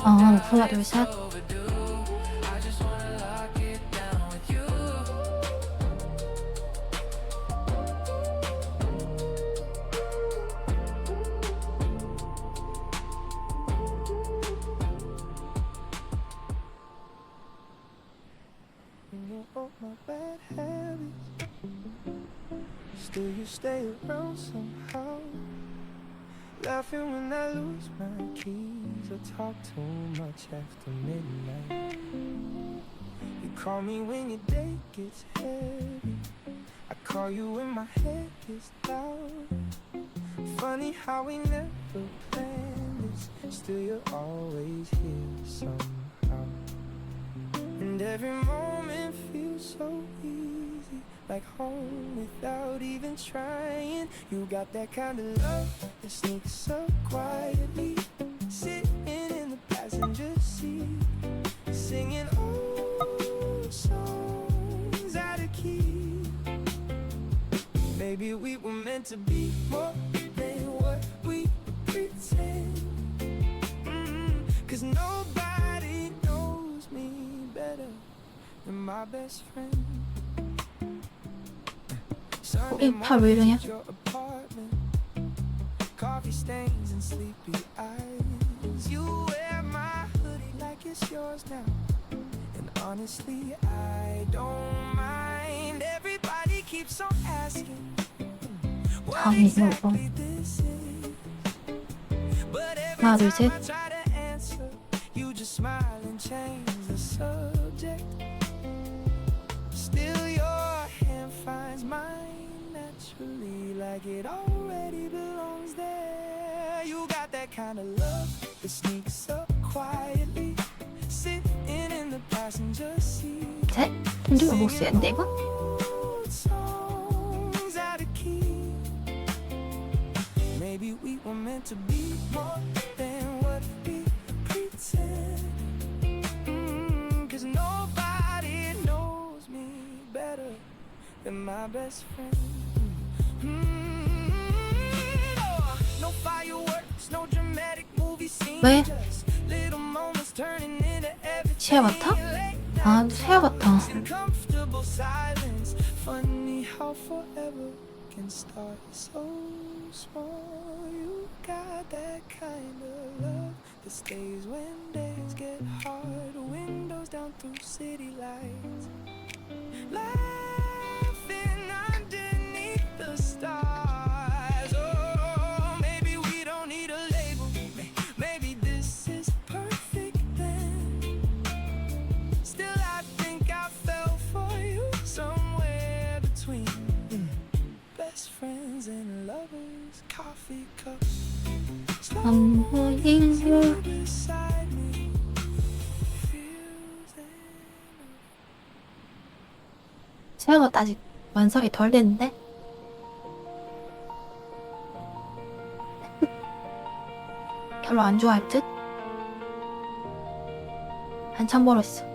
하나, 둘, 셋. Still you stay around somehow. Laughing when I lose my keys or talk too much after midnight. You call me when your day gets heavy. I call you when my head gets loud. Funny how we never planned this. Still you're always here somehow. And every moment feels so easy, like home without even trying. You got that kind of love that sneaks up quietly, sitting in the passenger seat, singing old songs out of key. Maybe we were meant to be more than what we pretend. Cause nobody knows me better than my best friend. 팔 왜 이러냐? Coffee stains and sleepy eyes. You wear my hoodie like it's yours now. And honestly, I don't mind. Everybody keeps on asking what exactly this is. But every 하나, 둘, time 셋. I try to answer, you just smile and change the subject. Still your hand finds mine naturally, like it already belongs there. You got that kind of love that sneaks up quietly, sitting in the passenger seat. 셋. 힘들어 못 쓰는데 이거? Old songs out of key. Maybe we were meant to be more than what we pretend. Cause nobody knows me better than my best friend. Oh, no fireworks, no dramatic movie scenes. 왜? Just little moments turning into everything. 시야 같아? 아, 시야 같아. Comfortable silence. Funny how forever can start so small. You got that kind of love that stays when days get hard. Windows down through city lights. Laughing underneath the stars. Oh, maybe we don't need a label. Maybe this is perfect then. Still I think I fell for you somewhere between best friends and lovers. Coffee cups 안 보이는 beside me feels enough. 시야가 아직 완성이 덜 됐는데? 별로 안 좋아할 듯? 한참 멀었어.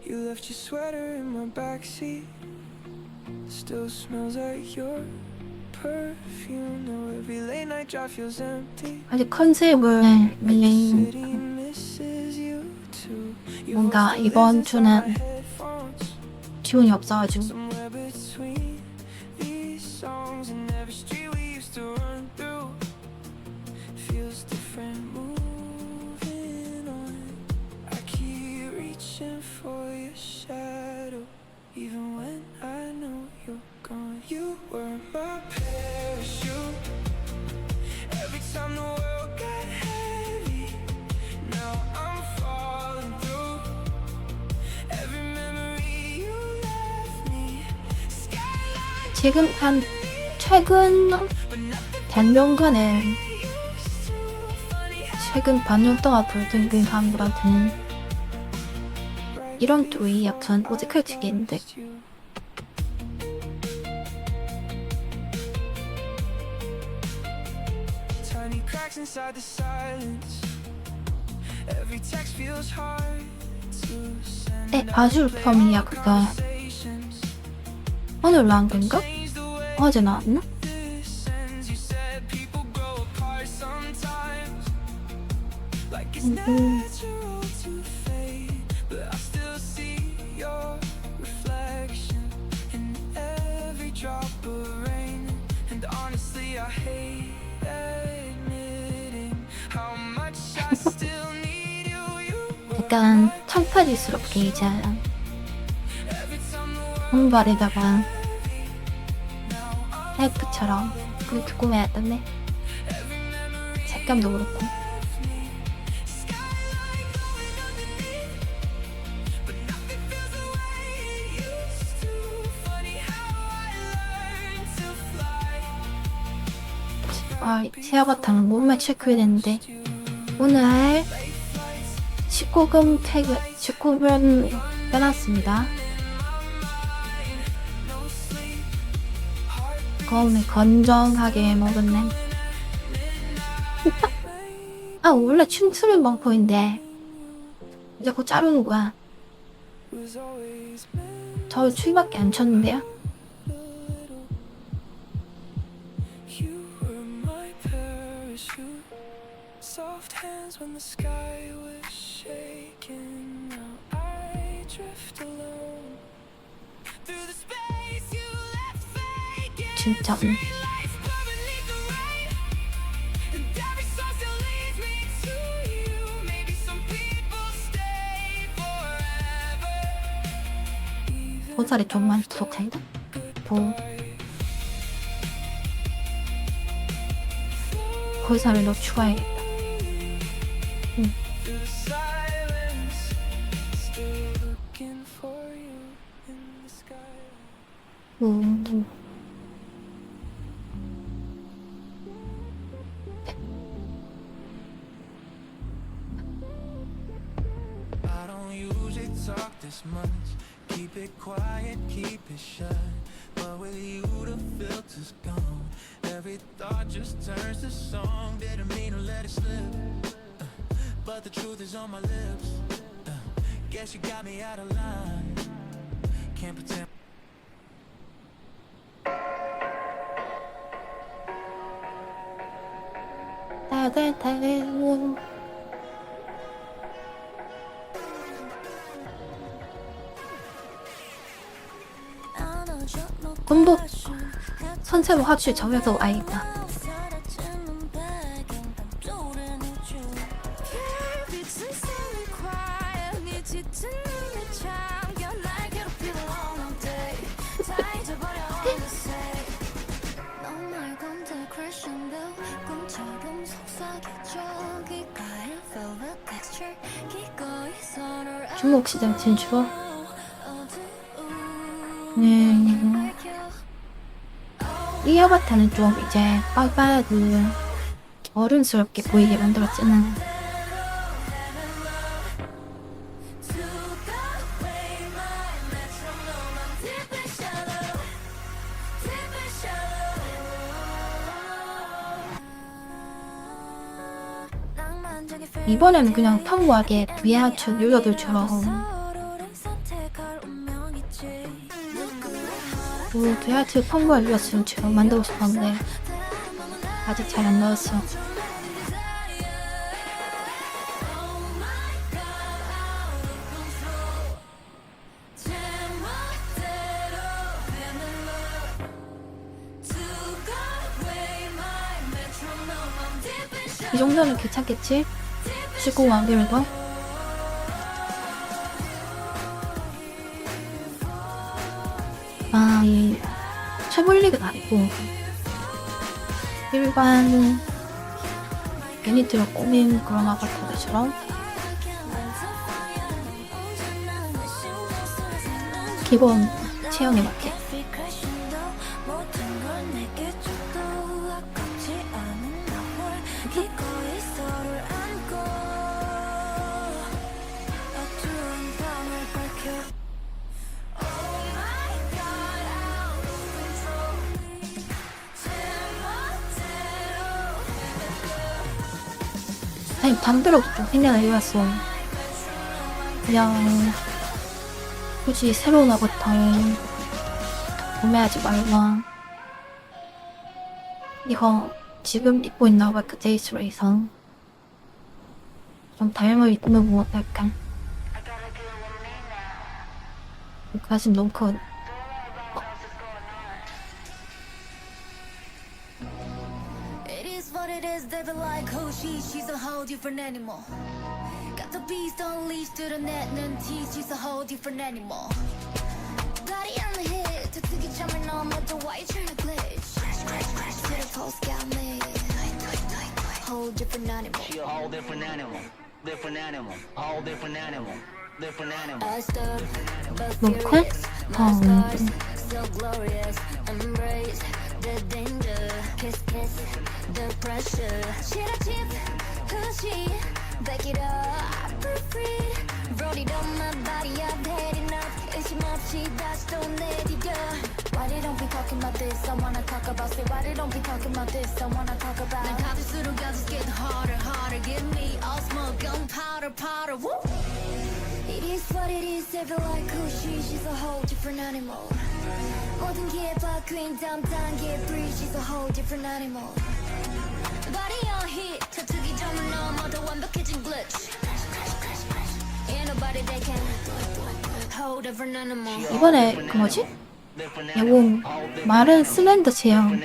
You left your sweater in my backseat. Still smells like your perfume. Now every late night drive feels empty. 아직 컨셉을 City misses you too. You 뭔가 must have 이번 lived 주는 inside my headphones. 기운이 없어가지고 Somewhere between these songs and every street we used to run through. Feels different moving on. I keep reaching for your shadow, even when I know you're gone. You were my parachute. Every time the world got heavy, now I'm falling through. Every memory you left me. Skyline, 지금 최근 반년간에 최근 반년 동안 볼든 그 사람들한테는 이런 쪽이 약간 어색해지겠는데 Tiny cracks inside the silence. Every text feels hard to send. 네, 아줄펌이야 그거 Conversations. 오늘 나온 건가? Change the way 어제 나왔나? this ends. You said people grow apart sometimes. But I still see your reflection in every drop of rain. And honestly, I hate admitting how much I still need you. 약간 청파지스럽게 이제 혼발에다가 헬프처럼 그렇게 꾸며놨던데 색감도 그렇고. 새 아바타는 몸매 체크해야 되는데 오늘 19금 태그 19금 빼놨습니다. 오늘 건정하게 먹었네. 아 원래 춤추는 방법인데 이제 곧 자르는 거야. 저 추위밖에 안 쳤는데요. Soft hands when the sky was shaking. Now I drift alone through the space you left vacant. 진짜 Lights burn beneath the rain, and every song still leads me to you. Maybe some people stay forever. 보살이 좀 많이 부족한데? 보살을 더 추가해야겠다. Through the silence, still looking for you in the sky. I don't usually talk this much. Keep it quiet, keep it shut. But with you, the filter's gone. Every thought just turns to song. Didn't mean to let it slip. But the truth is on my lips. Guess you got me out of line. Can't pretend. 군복 선체로 화출 정해서 아이다. 중국 시장 진출어. 이 아바타는 좀 이제 빠빠그 어른스럽게 보이게 만들었잖아. 이번에는 그냥 평범하게 비하춘 유저들처럼 비하춘 평범한 유저들처럼 만들고 싶었는데 아직 잘 안 나왔어. 이 정도는 괜찮겠지? 19만 빌더? 아, 이 최블리그는 아니고 일반 유니트로 꾸민 그런 아바타들처럼 기본 체형에 맞게 아니 반대로 좀 생겨나려왔어. 그냥 굳이 새로운 아바타를 구매하지 말고 이거 지금 입고 있는 아바타 데이스레이상 좀 닮을 너무 약간 가슴 너무 커. It is what it is, they be like who she's a whole different animal. Got the beast unleashed to the net and tease, she's a whole different animal. Body on the hit, to get jumping on but the white trying to glitch. To the post got me. Whole different animal. She a whole different animal, different animal, whole different animal, different animal. I stop, but 너무 커? furious. 어, My stars, so glorious. Embrace the danger. Kiss, kiss the pressure. Shit, I chip, cushy. Back it up, for free. Wrote it on my body, I've had enough. 의심 없이 다시 또 내디뎌. Why they don't be talking about this? I wanna talk about. Say why they don't be talking about this? I wanna talk about. 난 가질수록 I just get harder, harder. Give me all smoke, gunpowder, powder. Woo! It is what it is, they feel like who she's a whole different animal. 모든 게 바뀐 다음 단계 breathe, she's a whole different animal. Body on hit, 터뜨기 점을 넘어도 완벽해진 glitch. Ain't nobody that can hold different animal. 이번에 그 뭐지? 예고 마른 슬렌더 체형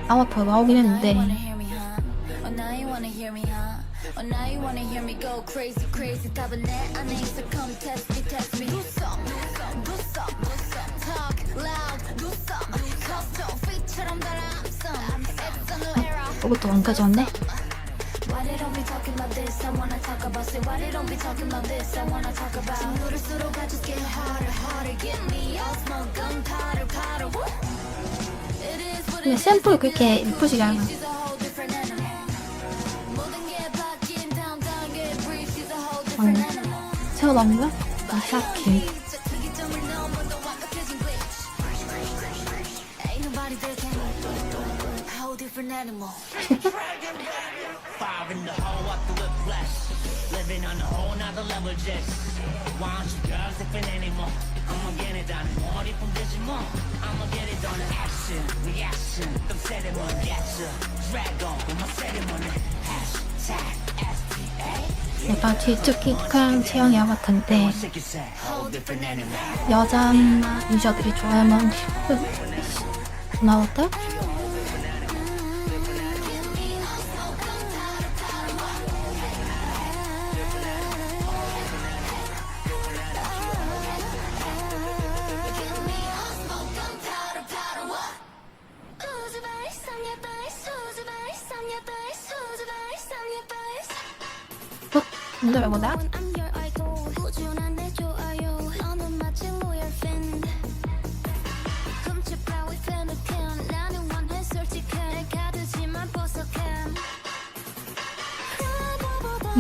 아바타 나오긴 했는데 Wanna hear me, huh? Oh, now you wanna hear me, huh? Oh, now you wanna hear me go crazy, crazy. 답은 내 안에 있어, come test me, test me. Do some, do some, do some. Talk loud, do some. Custom, feat처럼 달아, some. It's a new era. 이것도 안 가져왔네. Why they don't be talking about this? I wanna talk about. Say why they don't be talking about this? I wanna talk about. 누를수록 I just get harder, harder. Give me all smoke, gunpowder, powder. Woo! It is what 근데 it is. 샘플 그렇게 이쁘지가 않아. She's a whole different animal. 모든 게 바뀐 다음 단계 breathe. She's a whole different animal. 새로 나온 거야? 이사키. 특이점을 넘어도 완벽해진 glitch. Ain't nobody that can. Whole different animal. Fire in the hole, walk the whiplash. Living on a whole nother level, just. Why don't you girls different anymore? I'ma get it done. 어디 품되지 뭐? I'ma get it done. Action, reaction. 좀 세레머니, yes. Drag on with my ceremony. Hashtag STA. 약간 길쭉한 체형이 아바타인데 Sick as that. Whole different animal. 여자 유저들이 좋아하는 나왔다? 어? 근데 왜 뭐다?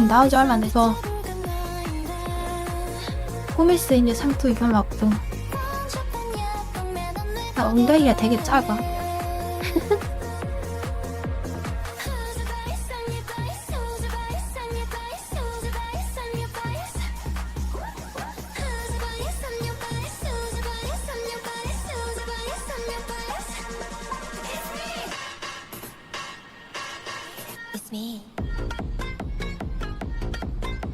나오지 얼마 안 돼서 호미스 이제 상투 이걸 막고 엉덩이가 되게 작아. It's me.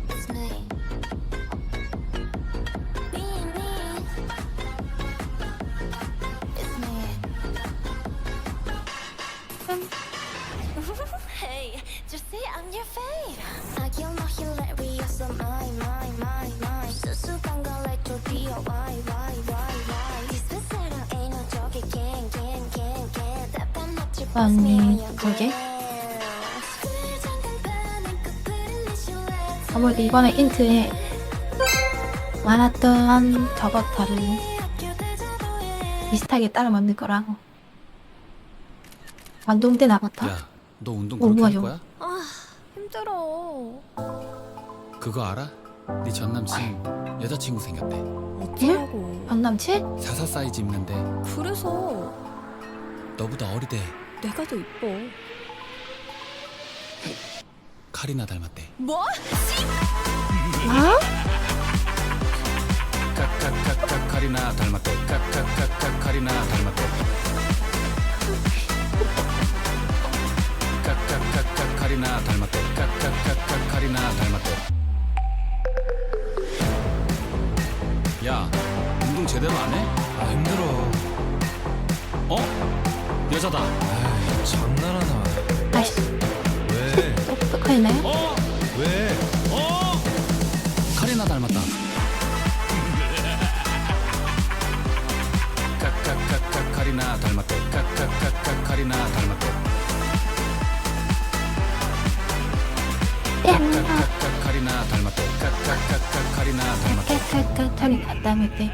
It's me. Being me. It's me. Hey, just say I'm your fave. I kill my hilarious, so my. 수수한 걸 let your be a why. This is 사랑 ain't no joke, can. 답답한 맛집 아니 그게? 아무래도 이번에 인트에 많았던 저버터를 비슷하게 따라 만들 거라고. 완동된 아바타? 야, 너 운동 뭐 그렇게 할 하죠? 거야? 아, 힘들어. 그거 알아? 네 전남친 여자친구 생겼대. 어쩌라고. 전남친? 44 사이즈 입는데 그래서 너보다 어리대. 내가 더 이뻐. 카리나 닮았대. 뭐? 아? 까까까까 카리나 닮았대. 까까까까 카리나 닮았대. 까까까까 카리나 닮았대. 까까까까 카리나 닮았대. 야, 운동 제대로 안 해? 아 힘들어. 어? 여자다. 아이 장난하나. 아이씨, 왜? 똑똑하네. 어? 왜? 어? 카리나 닮았다. 카카카카 카리나 닮았대. 카카카카 카리나 닮았대. 카카카카 카리나 닮았대. 카카카카 카리나 닮았대. 깔깔깔 털이 갔다밀 때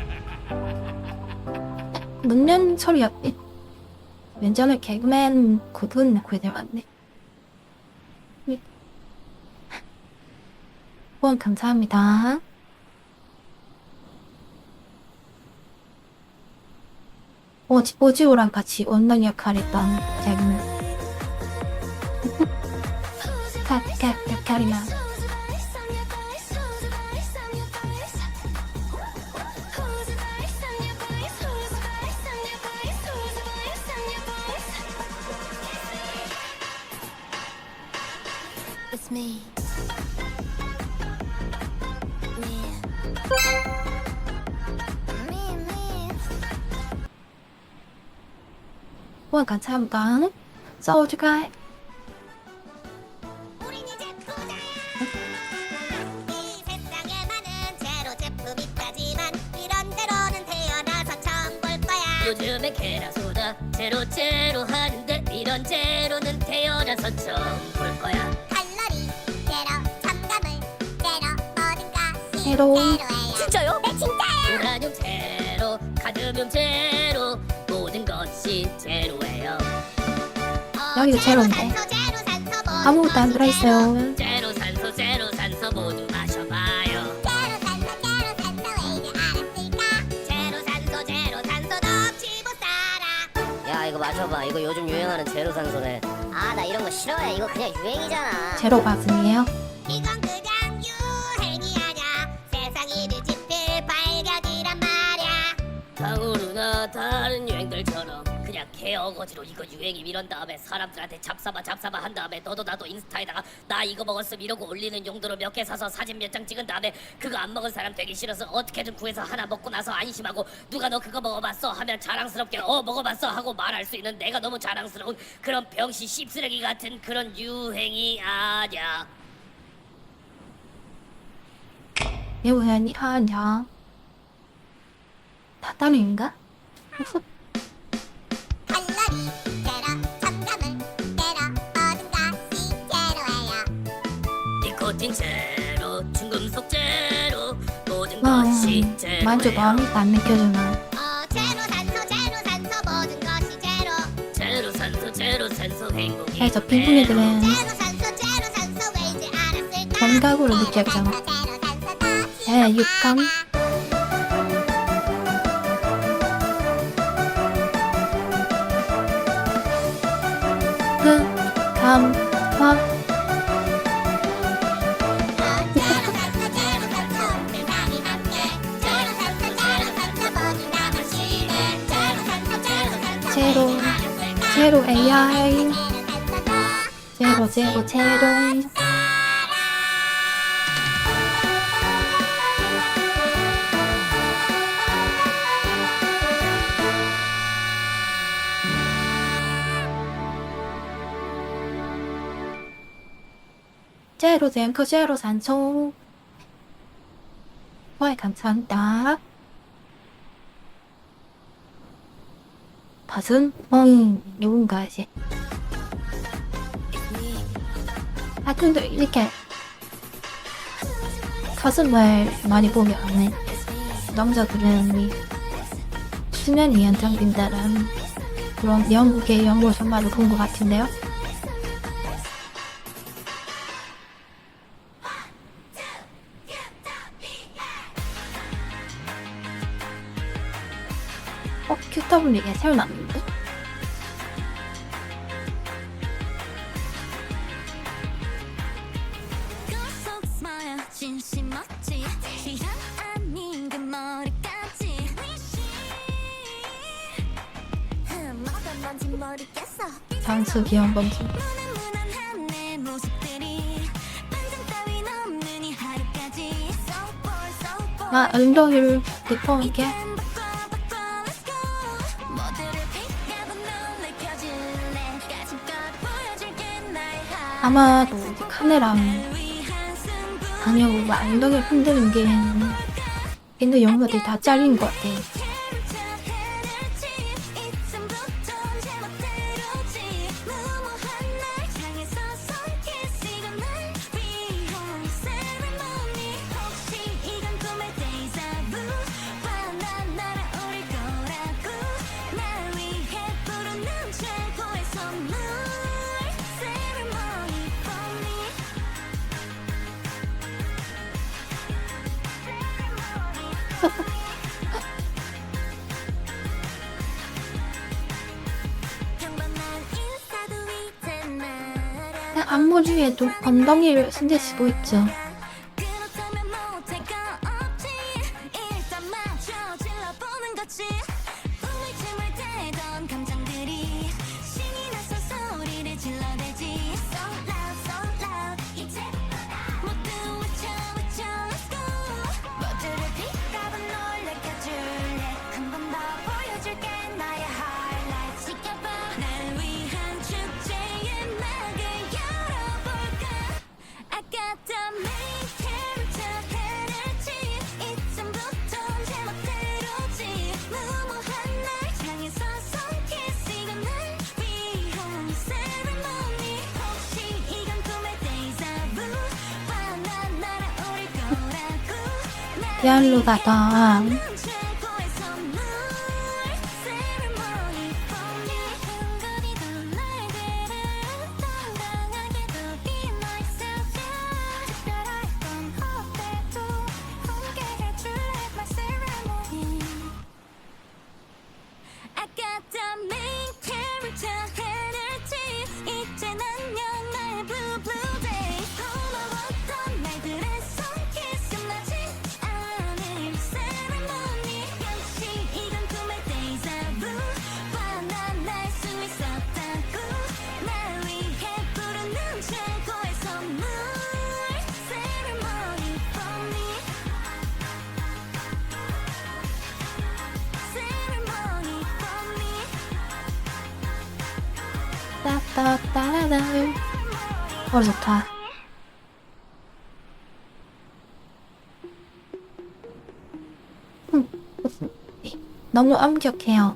문연 소리였지. 왼전을 개그맨 굳은 그대 맞네. 후원 감사합니다. 오지오랑 같이 원런 역할 했던 개그맨. 카리나. It's me. Me. 후원 감사합니다. 소주가 우린 이제 부자야. 이 세상에 많은 제로 제품이 있다지만 이런 제로는 태어나서 처음 볼 거야. 요즘에 게라소다 제로 하는데 이런 제로는 태어나서 처음 볼 거야. 칼로리 제로, 첨가물 제로, 모든 것이 제로. 제로예요. 진짜요? 네, 진짜요. 우라늄 제로, 카드뮴 제로, 모든 것이 제로예요. 여기도 제로인데. 제로 산소 모두 아무것도 안 들어있어요. 제로 산소 모두 마셔봐요. 제로 산소 왜 이제 알았을까? 제로 산소 섭취 못 살아. 야 이거 마셔봐. 이거 요즘 유행하는 제로 산소네. 아 나 이런 거 싫어해. 이거 그냥 유행이잖아. 제로 가슴이에요. 이건 그냥 유행이 아냐. 세상이 뒤집힐 발견이란 말이야. 강우루나 다른 유행들처럼 그냥 개어거지로 이거 유행이 이런 다음에 사람들한테 잡사봐 한 다음에 너도 나도 인스타에다가 나 이거 먹었음 이러고 올리는 용도로 몇 개 사서 사진 몇 장 찍은 다음에 그거 안 먹은 사람 되기 싫어서 어떻게든 구해서 하나 먹고 나서 안심하고 누가 너 그거 먹어봤어 하면 자랑스럽게 먹어봤어 하고 말할 수 있는 내가 너무 자랑스러운 그런 병신 씹쓰레기 같은 그런 유행이 아냐. 예우현이 하냐. 다 따로인가? 칼로리 제로, 첨가물 제로, 모든 것이 제로예요. 니코틴 제로, 중금속 제로, 모든 와, 것이 제로예요. 만족 마음이 안 느껴지나. 제로 산소 모든 것이 제로. 제로 산소 행복이 그래서 빈둥이들은 제로 산소 왜 이제 알았을까? 감각으로 느꼈잖아. 제로 산소 섭취 네, 육감. 감, 화. 제로 AI. 제로. 제로 젠커 제로 산소. 와, 감사합니다. 밭은 누군가지. 하여튼 이렇게 가슴을 많이 보면 남자들은 이 수면이 연장된다는 그런 영국의 연구 전말을 본 것 같은데요. QW에 새로 나왔는데? 속 스마일 진심 멋지 시간 아닌 그 머리까지 뭐가 뭔지 모르겠어 장수 귀여운 범수. 무난무난한 내 모습들이 반전 따위 나 엉덩이를 대포할게. 아마도 이제 카메라 아니요, 엉덩이를 흔드는 게 옛날 영화들이 다 잘린 것 같아. 그냥 앞머리에도 엉덩이를 쓴댈 수도 있죠. 디알로 가다. 따따따라라. 좋다. 너무 엄격해요.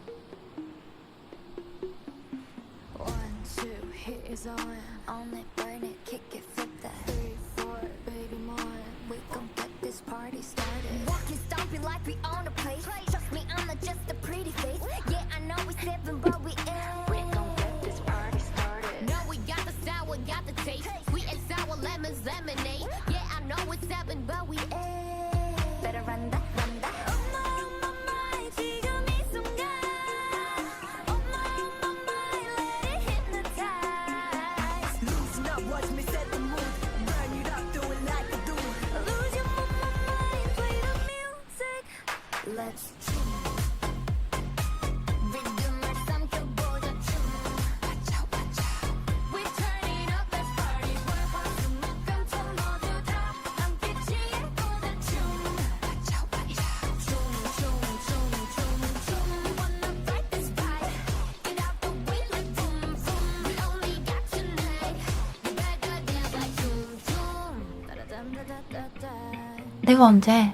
내가 언제?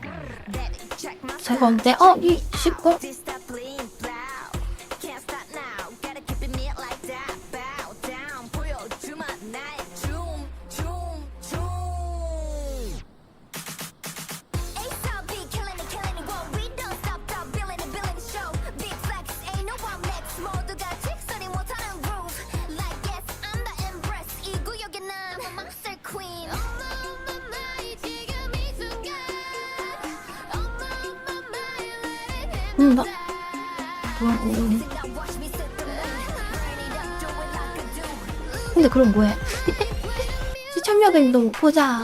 제가 언제? 이 쉽고. 나 근데 그럼 뭐해? 시청자들도 보자.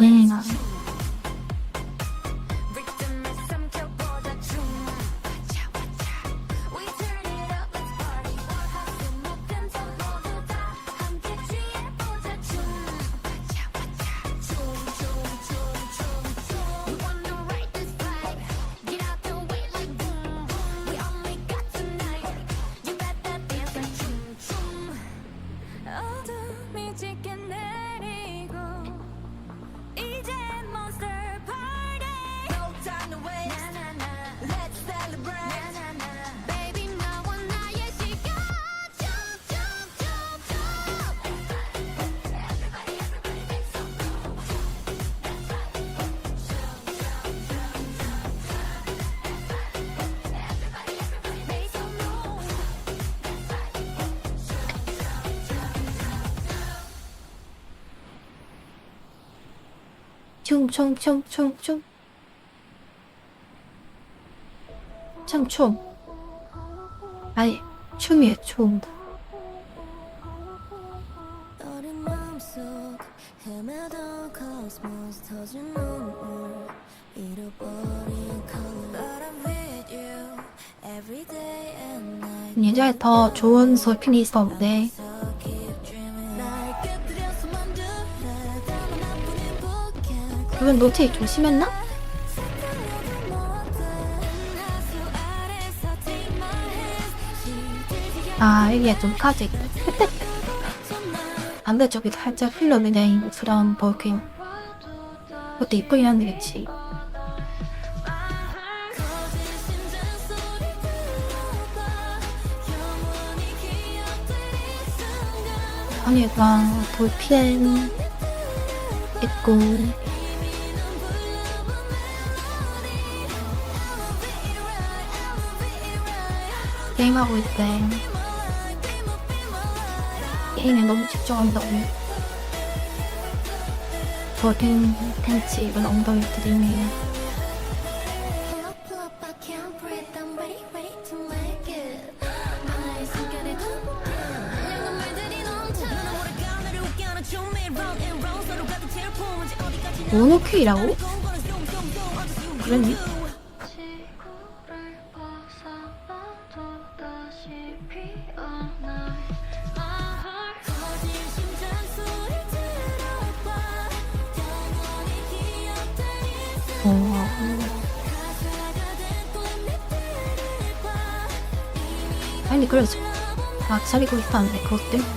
미치게 내리고 이제 monster party No time to waste Let's celebrate Baby 너와 나의 시간 Jump jump jump jump Everybody make some Make some noise 춤춤춤춤춤 참춤 아니 춤이에요 춤. 어린 마음속 헤매던 코스모스 터진 눈물 잃어버린 color But I'm with you every day and night 예전에 더 좋은 소핀이 있었는데 So keep dreaming 날 깨뜨려서만 둘래 다만 나뿐인 부캐 그건 노트에 조심했나? 색깔려도 못해 하수 아래서 take my hands 시들지 아 여기에 좀 까지 않아 반대쪽이 살짝 흘러내린 그런 볼크림. 그것도 이쁘긴 한데 그치. 거짓 심장 소리 들어봐 영원히 기억될 이 순간 언니가 볼펜 있고 게임하고 있대. 게임에 너무 집중한다고. 볼펜 팬츠 입은 엉덩이 드림이에요. Pull up, I can't breathe I'm ready, ready to make it 나의 숨결에 내가 말들이 넘쳐 오래가 나를 웃게 하는 춤이 round and round 서로 가득 채울 품은지 어디까지 모노큐이라고? 그랬니? 지구를 벗어나도 다시 피어나 거짓 심장 소리 들어봐 영원히 기억될 이 순간 가사가 됐던 내 봐 아니 그래서 막 차리고 있었는데 그것 때문에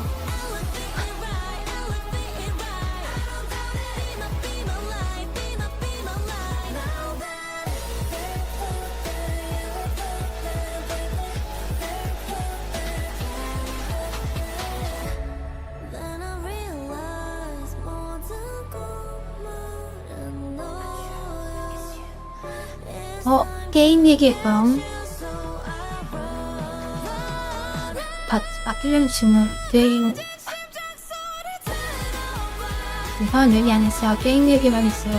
Then I realized 모든 꿈은 너야 게임 얘기했고요. 바뀌려는 지는 게임 이상한 얘기 안 했어요. 게임 얘기만 했어요.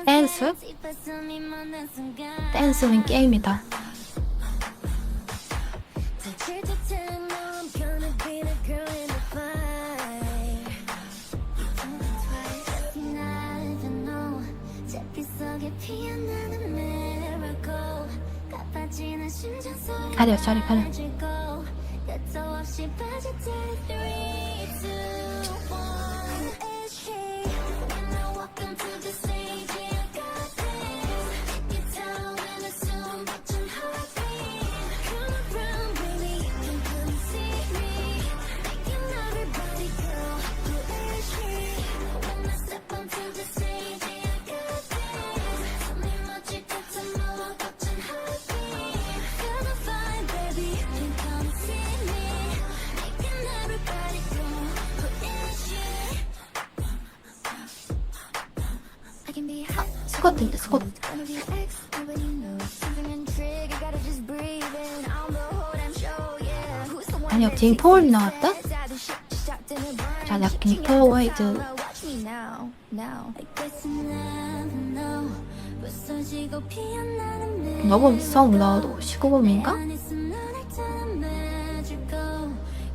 댄스? 댄스는 게임이다. 가려 저리 가려. 스쿼트인데 스쿼트. 아니요 진 포울이 나왔다? 자 약간 포워이드. Watch me now. 부서지고 피어나는 내 너무 처음 나와도 19금인가? 안에서 눈을 탐해주고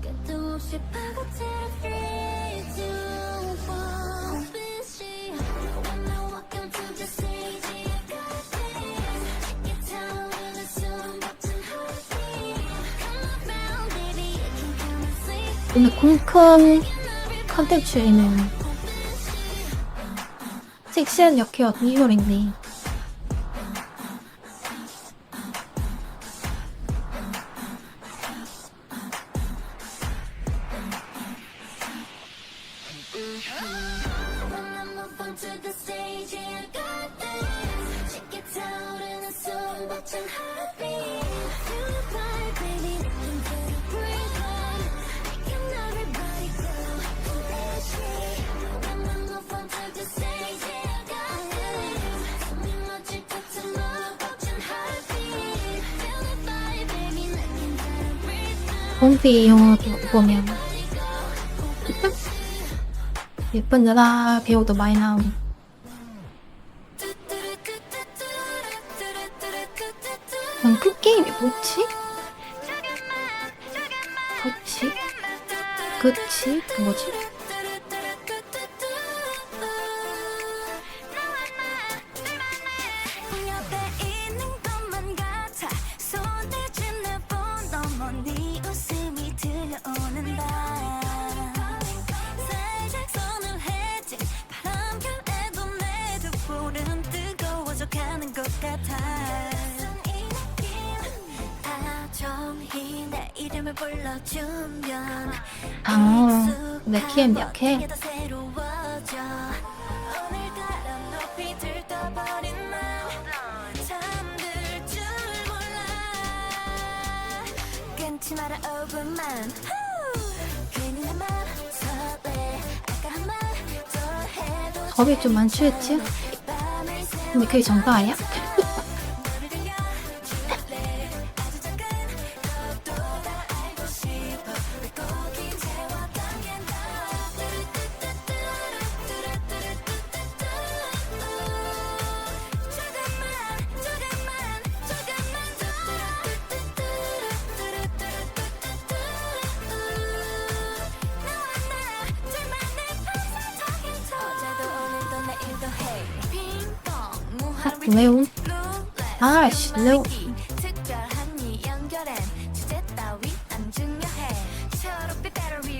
끝도 없이 파고들 free to fall busy When I walk onto the stage I got this Get down with a soul button heartbeat Come around baby you can come and sleep 근데 공큰 컨텐츠에는 섹시한 역해 어떤 이효인데 When I move onto the stage I got this Check it out in a soul button heartbeat Feel the vibe baby you can get a breathe on Making everybody go crazy When I move onto the stage I got this 숨이 멎을 듯한 love button heartbeat Feel the vibe baby you can get a breathe on 봄비 영화 보면 예쁜 여자 배우도 많이 나오고 그 게임이 뭐지? 그치? 뭐지? 옆에 있는 것만 같아 손대준 내본 너머 네 웃음이 들려오는다 살짝 손을 해지 바람결에도 내 두 볼은 뜨거워져 가는 것 같아 다정히 내 이름을 불러주면 내 키엔 약해. 이게 더 새로워져 오늘따라 높이 들떠버린 맘 잠들 줄 몰라 끊지 마라 5분만 괜히 내 맘 설레 아까 한 말 더 해도 겁이 좀 많지 했지? 밤을 새워 근데 그게 정가 아니야? 너를 들려줄래 아주 작은 것도 다 알고 싶어 물고기 채웠던 겐더 레옹? 아씨 레옹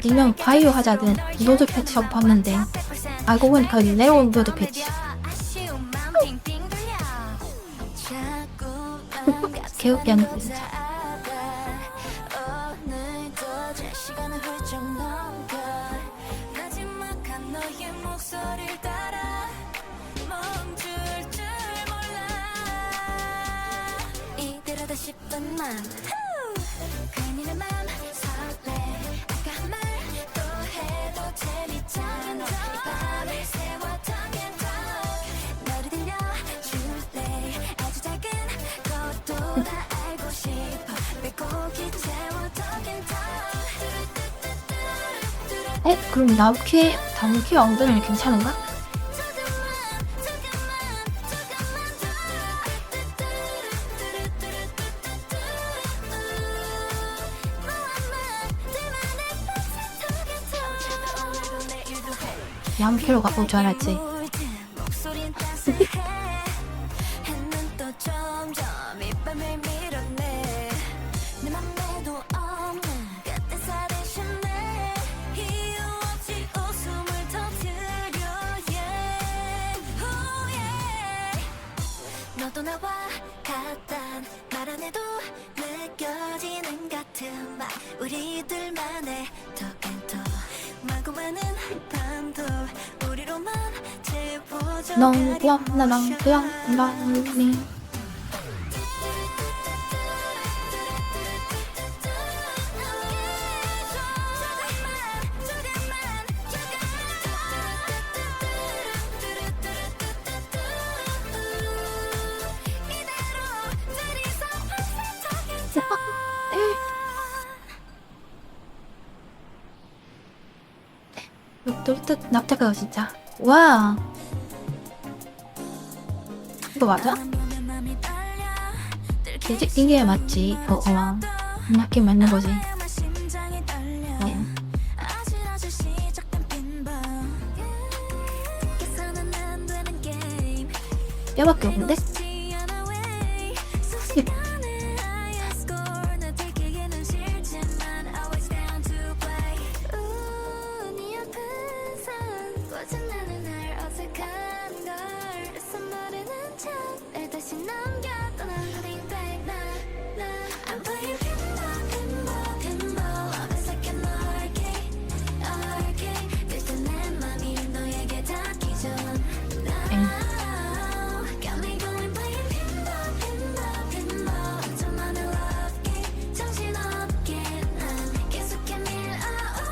일명 바이오 하자든 노드 패치업 봤는데 알고 보니까 레옹 노드 패치 개웃기 하는 거 진짜 오늘도 제 시간을 훌쩍 넘겨 나지막한 너의 목소리를 따라 멈출 줄 몰라 이대로다 싶던만 괜히 내 맘 설레 아까 한 말 또 해도 재밌잖아 이 밤을 세웠던 겐더 너를 들려줄래 아주 작은 것도 다 알고 싶어 물고기 채웠던 겐더 에? 그럼 나무키 엉덩이는 괜찮은가? 양키로 가볼 줄 알았지. 목소리는 따스해 해는 또 점점 이 밤을 밀어내 내 맘에도 없는 끝에서 대신에 이유 없이 웃음을 터뜨려 yeah. Oh, yeah. 너도 나와 같단 말 안 해도 느껴지는 같은 말 우리들만의 톡앤톡 마구 많은 밤도 우리로만 채워져 넌구야 나랑구야 나니 납작하다 진짜. 와 이거 맞아? 이게 맞지. 맞게 맞는 거지. 뼈밖에 없는데?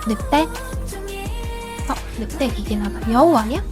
늑대? 늑대 기긴 하다. 여우 아니야?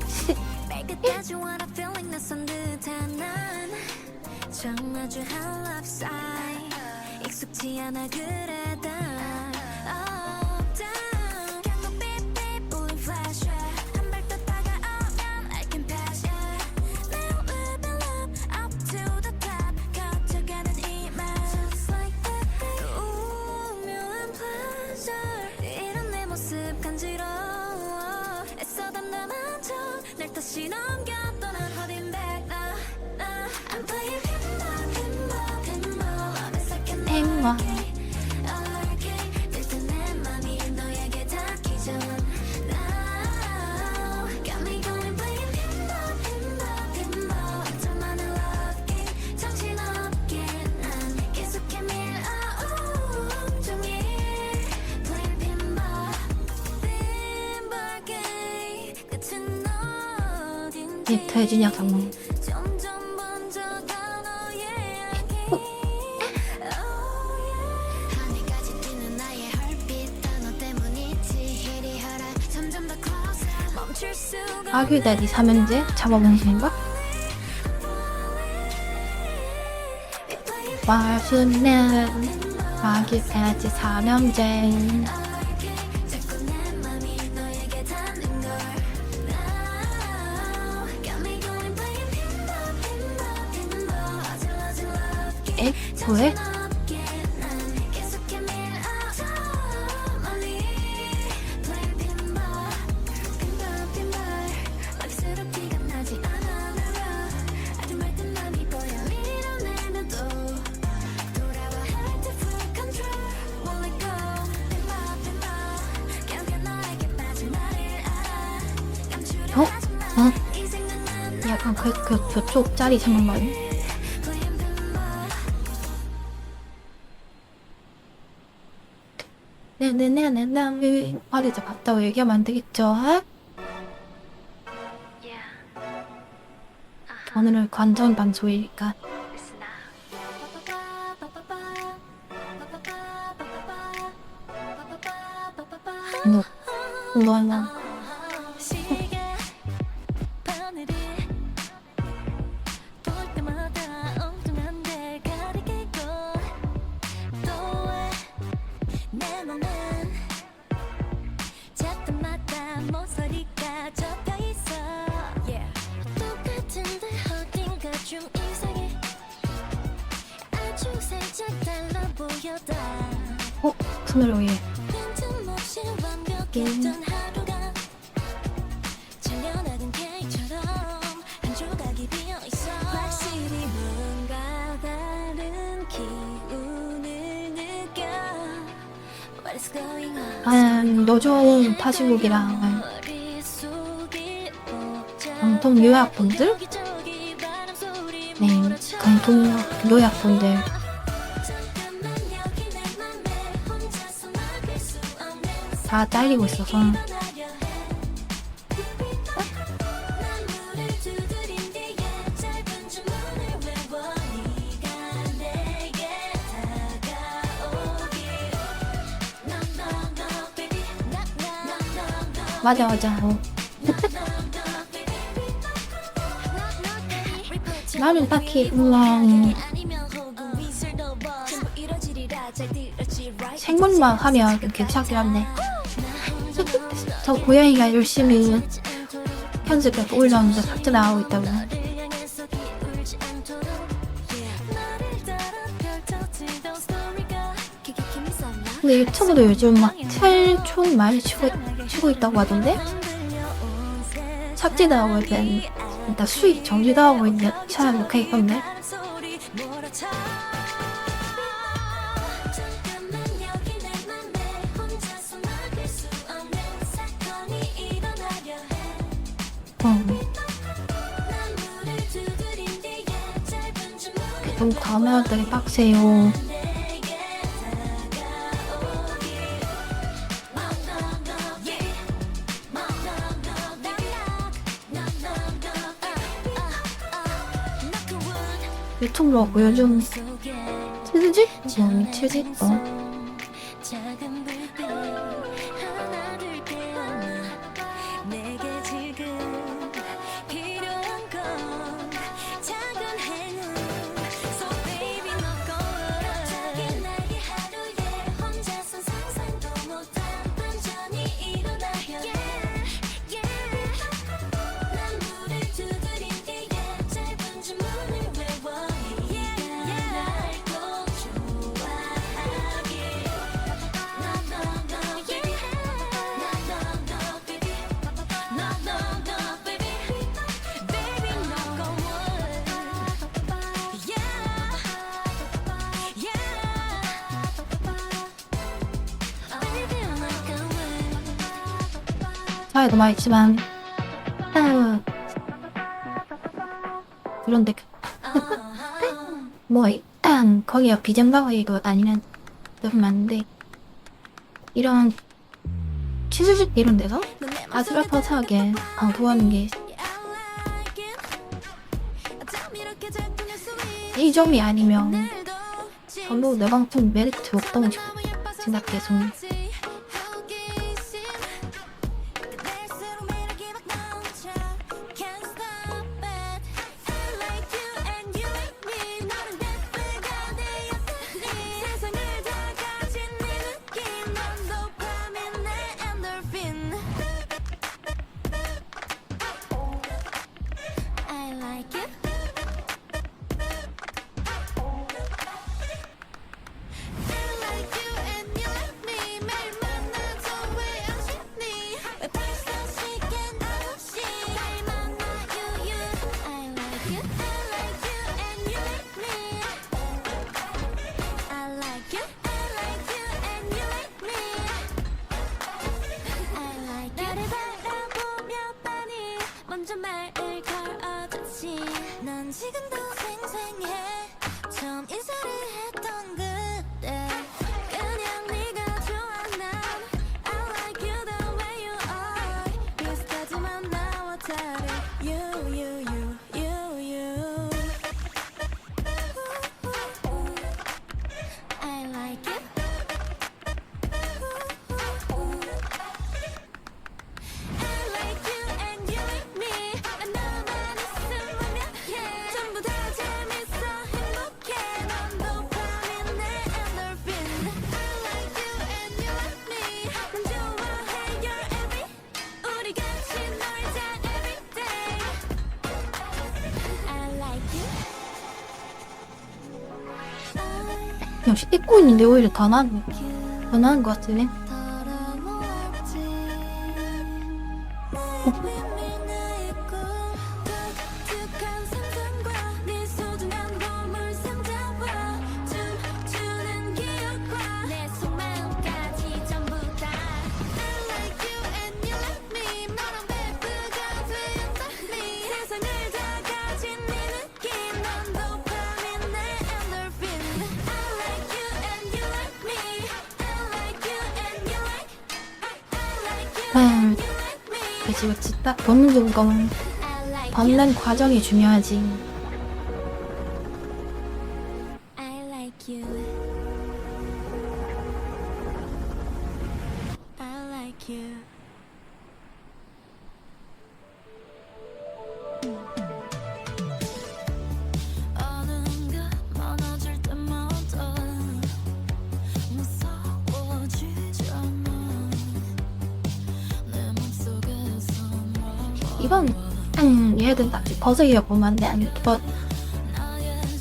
탱와 돼지냐 장모. 아귀다리 삼형제 잡아먹는가? 맛있는 아귀다리 삼형제. 왜? 약간 그쪽짜리 생각나네. 네네네네 파리자 갔다고 얘기하면 안 되겠죠? 오늘은 관전 방송이니까. 너 손을 위해 요즘 타시국이랑 강통 요약분들? 네, 강통 요약분들 다 잘리고 있어서 맞아 나는 딱히 생물만 하면 괜찮긴 한데 저 고양이가 열심히 편집해서 올렸는데 삭제 나오고 있다고. 근데 유튜브도 요즘 막 찰총 많이 치고 있다고 하던데? 삭제도 하고 있는, 일단 수익 정지도 하고 있는 참 그겠건데. 너무 가면들이 빡세요. 유튜브로 하고 요즘 치즈지? 치즈? 작은 불빛 하나 둘 깨어나 내게 지금 필요한 건 작은 행운 So baby 너 갑자기 나의 하루에 혼자선 상상도 못한 반전이 일어나요 난 물을 두드린 뒤에 짧은 주문을 외워 네가 날 꼭 좋아하길 사회도 많이 있지만 그런데 뭐 일단 거기가 비정가이고 아니면 너무 많은데 이런 치즈집 이런 데서 아슬아슬하게 도와는 게 이 점이 아니면 별로 내 방송 메리트 없다고 생각해 저는. I like it. I like you and you like me. 매일 만나서 왜 아쉽니? 왜 벌써 시간 9시? 날 만나 you. I like you. I like you and you like me. I like you. I like you and you like me. I like you. 나를 바라보며 많이 먼저 말을 걸어줬지. 난 지금도 생생해. 처음 인사를 했던 그때 그냥 네가 좋아 난 I like you the way you are. 비슷하지만 나와 다른 you. I like it. I like you and you like me. 난 너만 있으면 완벽해. 전부 다 재밌어 행복해. 넌 도파민 내 엔돌핀. I like you and you like me. 난 좋아해 your every. 우리 같이 놀자 every day. I like you. 역시 입고 있는데 오히려 더 나은 것 같으네. 그치 딱 본능적인 건 받는 과정이 중요하지. I like you. I like you. 어느한가 많아질 때마다 무서워지잖아. 내 맘속에서 이건 얘들 딱 버섯이라고 보면 안 돼. 아니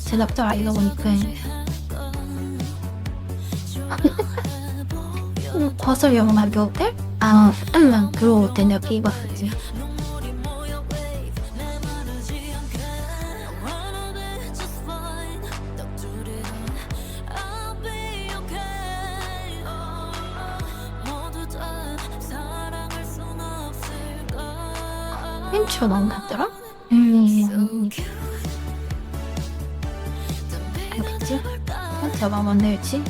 제작자가 이거 보니까 벗으려고만 배우들? 그러고 때 내가 입었었지. 팬츠가 너무 같더라? 알겠지? 팬츠가 마음에 안 들지?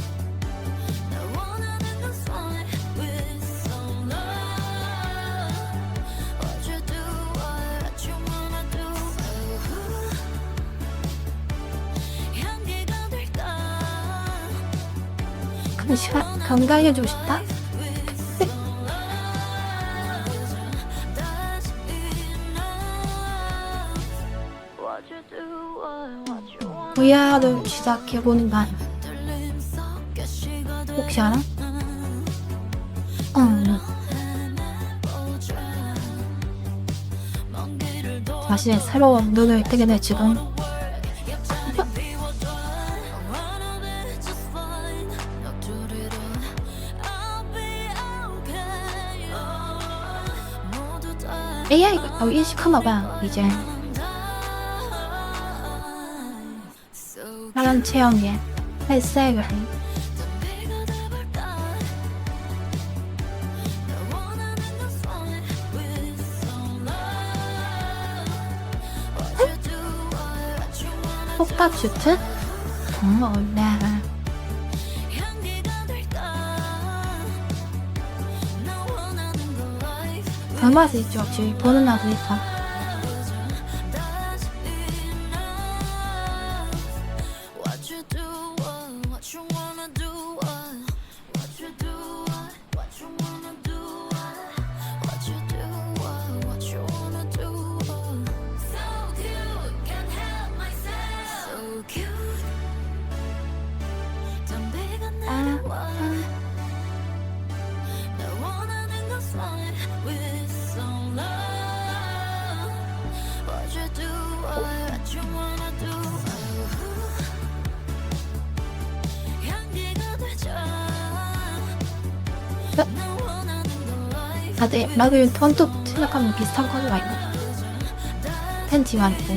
건강해지고 싶다? VR을 시작해보는 날 혹시 알아? 자신의 새로운 눈을 뜨게 될 지금 AI가 인식하나봐 이제. 다른 체형의 헬스액을 폭탑 슈트? 정말 어울려. 단맛이 있죠. 역시 보는 나도 있어. 다들 나도 턴톱 생각하면 비슷한 컬러가 있고 팬티만 입고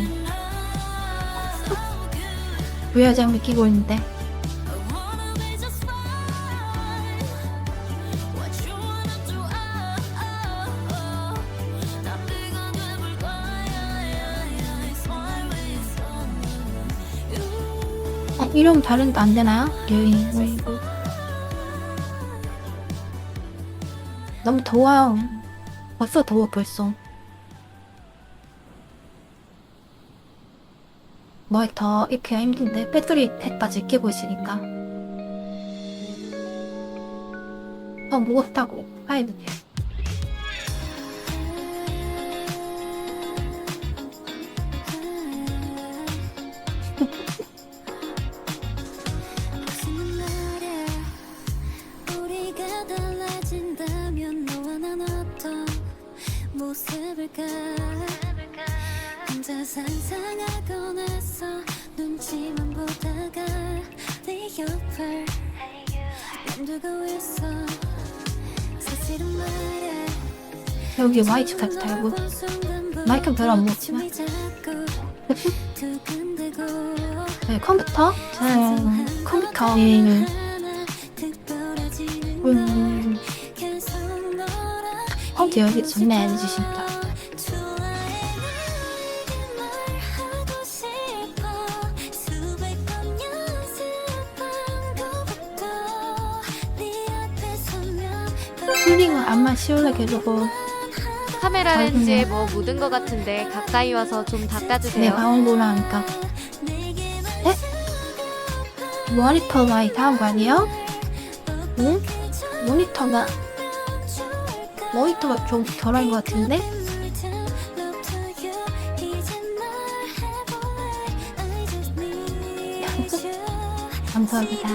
부여장을 끼고 있는데 이러면 다른데 안 되나요? 여행 너무 더워요. 벌써 더워 벌써. 뭐 더 입기가 힘든데 배터리 팩까지 끼고 있으니까 더 무겁다고 파이브. 모습일까 혼자 상상하곤 했어 눈치만 보다가 네 옆을 멈추고 있어 사실은 말야 여기 마이크까지 달고 마이크 별로 안 먹지만 네, 컴퓨터? 제 컴퓨터를 컴퓨터 여기 전매해 주십니다. 힐링을 안만 시원하게 해주고 카메라 렌즈에 뭐 묻은 것 같은데 가까이 와서 좀 닦아주세요. 내 마음 보라니까. 에? 모니터가 이상한 거 아니에요? 응? 모니터가 좀 덜한 것 같은데? 감사합니다.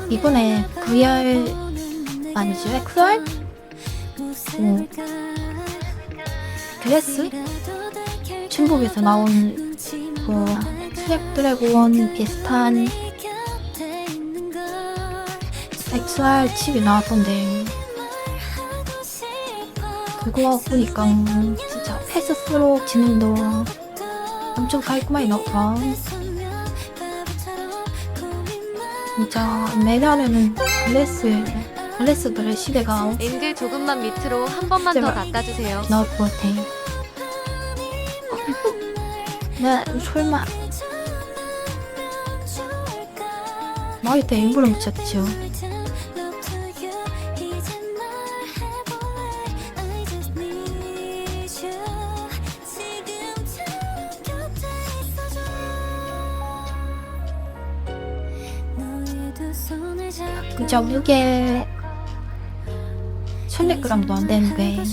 이번에 VR 아니지 XR? 글래스? 중국에서 나온 그 스냅 드래곤 비슷한 XR 칩이 나왔던데 그거 보니까 진짜 패스스로 지능도 엄청 깔끔하게 나오더라. 진짜 내년에는 글래스들의 시대가 엔들 조금만 밑으로 한 번만 더 제발. 닦아주세요. 나올 것 같아. 나 설마 머리 때 일부러 묻혔죠. 진짜 무게 1600g도 안 되는데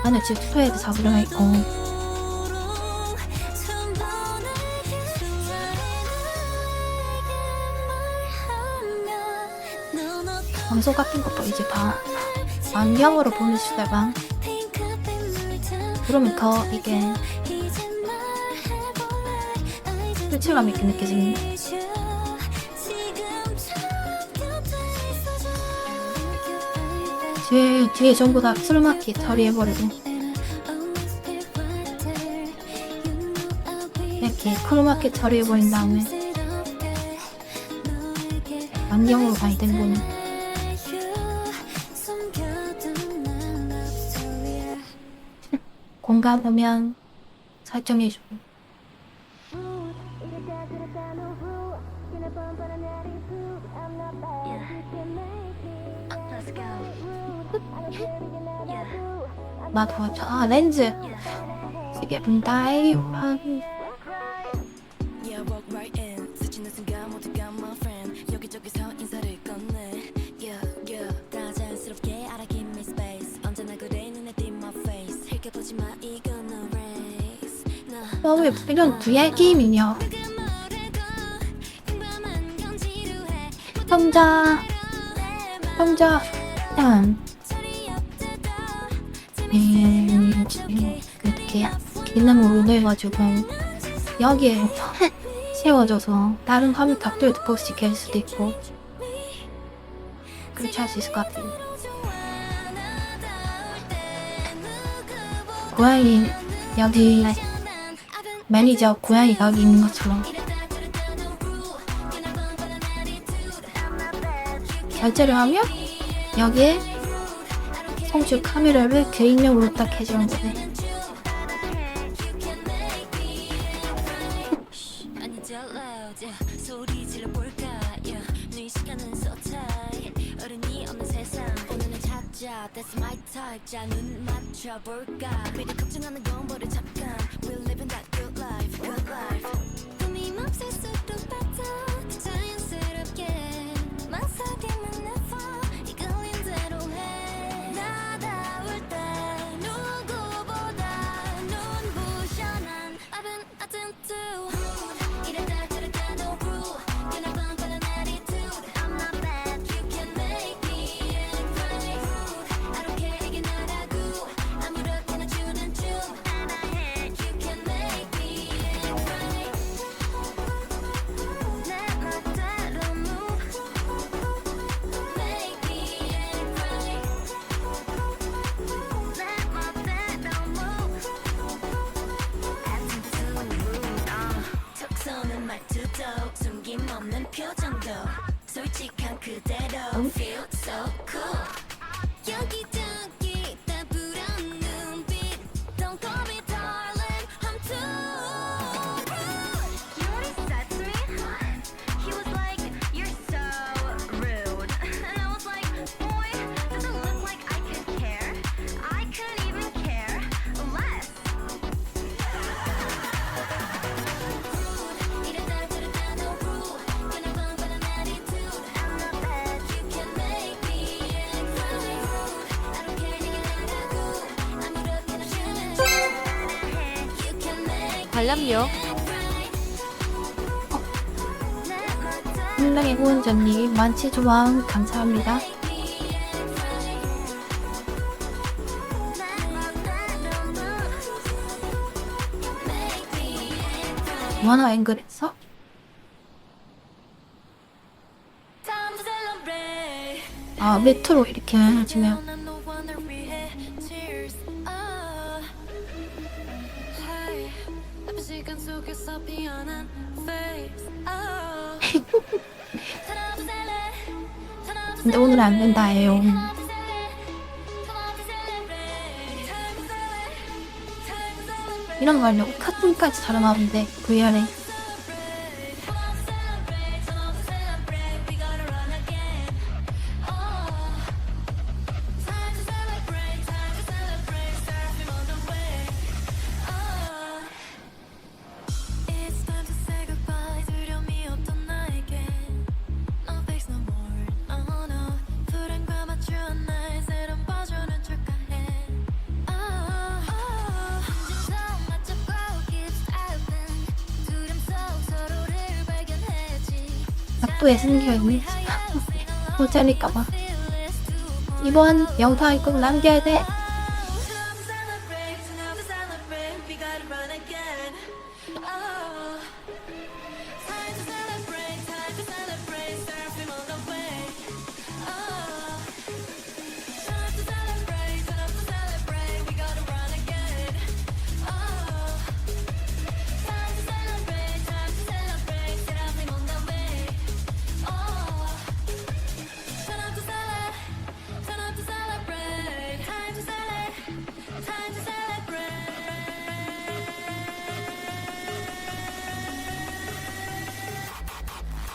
안에 지금 스토어에도 잡으려 했고 방송 같은 것도 이제 다 안경으로 보는 시대가 그러면 더 이게 실체감 있게 느껴지는 뒤에 전부 다 술마키 처리해버리고 이렇게 크로마키 처리해버린 다음에 안경으로 많이 된 거는 공감하면 설정해줘. 나도 저 렌즈 이게 문다이 한 왜 이런 VR 게임이냐? 형자 이렇게 기능으로 해가지고 여기에 세워져서 다른 화면 각도에도 볼 수 있게 할 수도 있고 그렇게 할 수 있을 것 같아요. 고양이 여기 매니저 고양이 여기 있는 것처럼 결제를 하면 여기에 성주 카메라를 개인용으로 딱 해주는 거네. That's my type. 자, 눈 맞춰볼까? 미리 걱정하는 건 버려 잠깐. We're living that good life, good life. 꿈이 맘쓸수록 뱉어 자연스럽게 망설임은 never 이끌린 대로 해. 나다울 때 누구보다 눈부셔 난 I've been acting too. 이랬다 저랬다 no rule. 그날 밤 바른 attitude. I'm not bad. You can make me act right. I don't care 이게 나라고 아무렇게나 주는 춤 And I hate you can make me act right. 내 멋대로 move. Make me act right. 내 멋대로 move. Acting too rude. 툭 쏘는 말투도 숨김없는 표정도 솔직한 그대로 Feel so cool. 여기저기 다 부러운 눈빛 Don't call me darling I'm too rude. You know what he said to me? He was like, you're so rude. And I was like, boy, doesn't look like I could care. I couldn't even care less. 이랬다 저랬다 no rule. 그날 밤 바른 attitude. I'm not bad. You can make me act right. I don't care 이게 나라고 아무렇게나 주는 춤. You can make 관람료 me act right. 상당히 후원자님 많지 좋아요. 감사합니다. 원화 앵글했어? Time to celebrate. 아 메트로 이렇게 해지면 I'm the one that we had tears. Hey, 앞에 시간 속에서 피어난 face. Time to celebrate. Time to 근데 오늘 안 된다예요. celebrate. Time to celebrate. Time to celebrate. 이런 거 하려고 카툰까지 자랑하는데 VR에 It's time to say goodbye. 두려움이 없던 나에게 No face no more. No no. 불안과 맞추는 나의 새로운 버전은 축하해. 심장 맞잡고 keeps open. 두려움 속 서로를 발견했지. 각도에 숨겨있는 모자랄까봐 이번 영상을 꼭 남겨야 돼.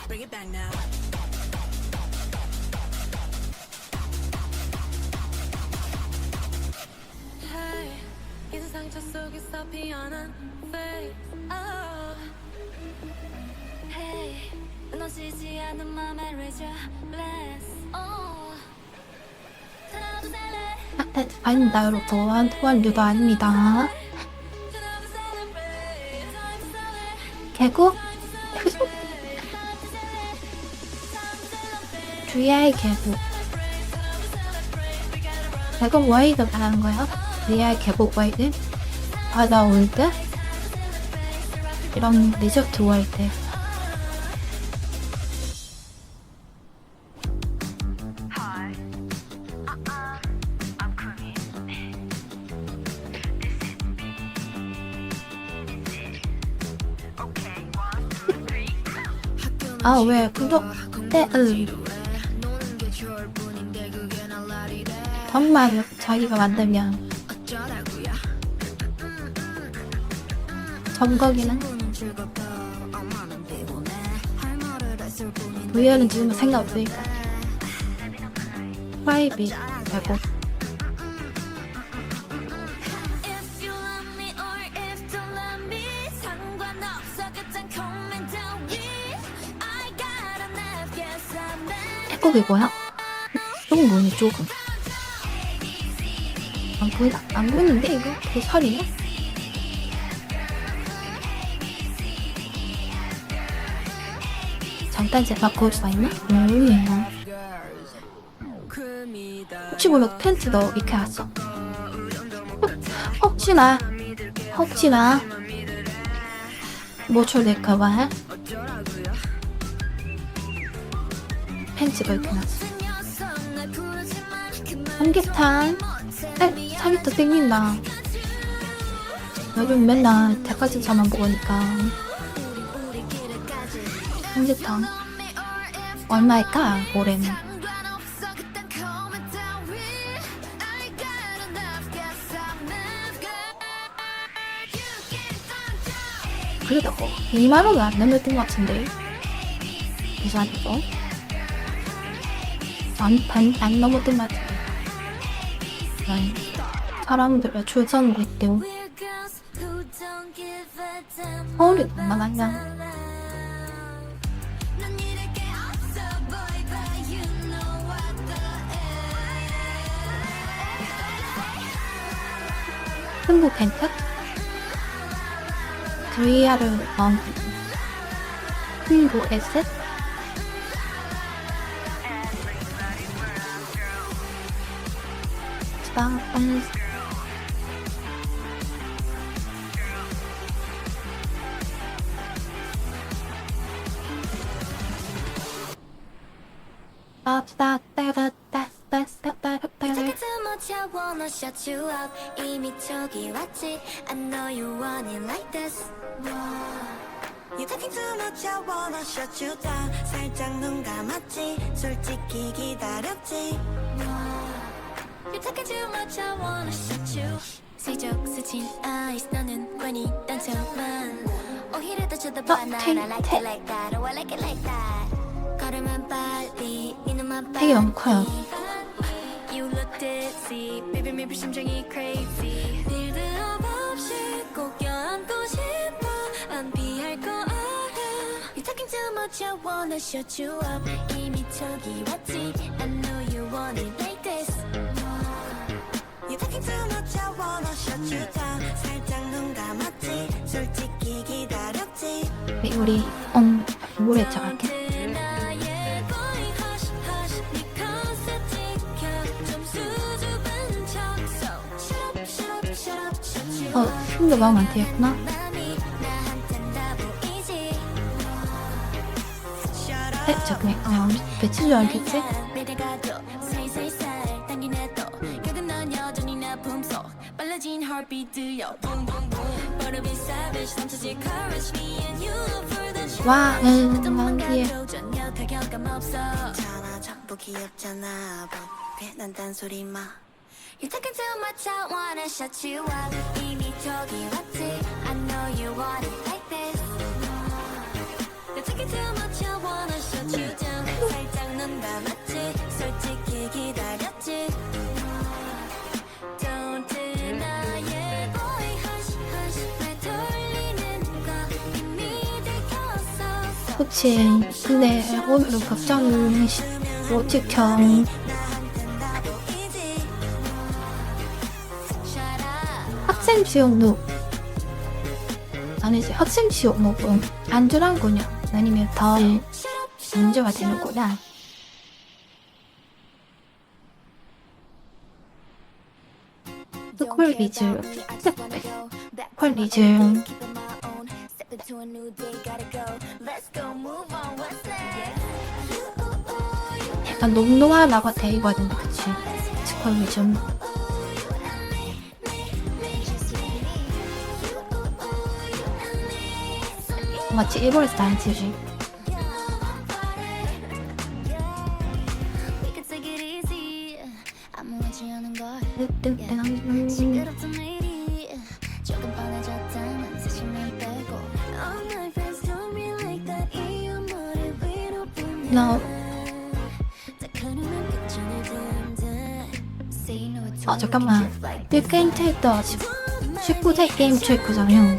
Bring it back now. Hey, 이 상처 속에서 피어난 face. Hey, 무너지지 않는 맘의 resilience. 아닙니다 여러분. 후원료도 아닙니다. 계곡? VI 계곡. 계곡 와이드 말하는 거야? VI 계곡 와이드? 바다 월드? 이런 리조트 와이드. 아 왜 구독 정말 자기가 만들면 점거기는 VR은 지금 생각 없으니까 프라이빗 되고 If you love me or if don't love me 상관없어 그딴 comment down with I got enough yes I'm there 태국이고요. 조금 보이네 조금. 안 보이는데 이거 그 살이네. 잠깐 제가 거울 수 있나? 혹시 몰라 팬츠 너 이렇게 왔어? 혹시나 모초될까봐 팬츠가 이렇게 났어. 삼계탕 살이 또 땡긴다. 요즘 맨날 닭가슴살만 먹으니까. 삼계탕 얼마일까 올해는? 상관없어 그딴 comment down with I got enough yes I'm there You get 그래도 2만원은 안 넘었던 것 같은데 계산해서 안 넘었던 것 같은데 사람들이 줄 서는 거 있대요. We're girls who don't give a damn 서울이 얼마나 하냐. 난 이럴 게 없어 boy but you know what the 흥국 펜트? VR을 흥국 에셋? Take too much, I wanna shut you up. 이미 저기 왔지. I know you want it like this. You talking too much, I wanna shut you down. 살짝 눈 감았지. 솔직히 기다렸지. You talking too much, I wanna shut you. 슬쩍 스친 eyes 너는 괜히 딴 척만. 오히려 더 쳐다봐 난 I like it like that. Oh I like it like that. 걸으면 빨리 네 눈만 되게 너무 커요. You look dizzy, baby maybe 심장이 crazy. 빌드업 없이 꼭 껴안고 싶어. 안 피할 거 알아. You talking too much, I wanna shut you up. 이미 저기 왔지. I know you want it like this. You talking too much, I wanna shut you down. 살짝 눈 감았지. 솔직히 기다렸지. 우리 노래 잘할게. 힘도 마음 안 되겠구나. 잠깐만. 배치인 줄 알겠지? 와, 만기에. 난 딴소리 마. You talking too much, I wanna shut you up. 이미 저기 왔지. I know you want it like this. You talking too much, I wanna shut you down. 살짝 눈 감았지. 솔직히 기다렸지. Don't deny it, boy, hush, hush. 말 돌리는 거 이미 들켰어. 그치. 근데 오늘은 갑자기 로직형 학생 지옥록 아니지 학생 지옥록은 안주란 거냐 아니면 더 문제가 되는 거냐. 스쿨 리즈 스쿨 리즈 약간 농노하다고 대입하던데 그치 스쿨 리즈 마치 일본에서 다니지. 잠깐만. 이 게임 테이터 19세 게임 체크잖아요.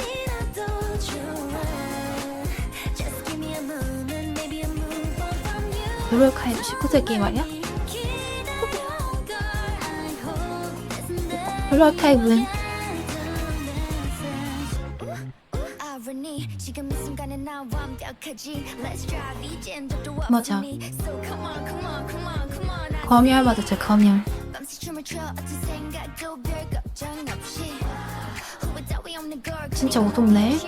노력하여 19세 게임 아니야? 노력하여는 맞아. 검열 맞아, 제 검열. 진짜 어둡네.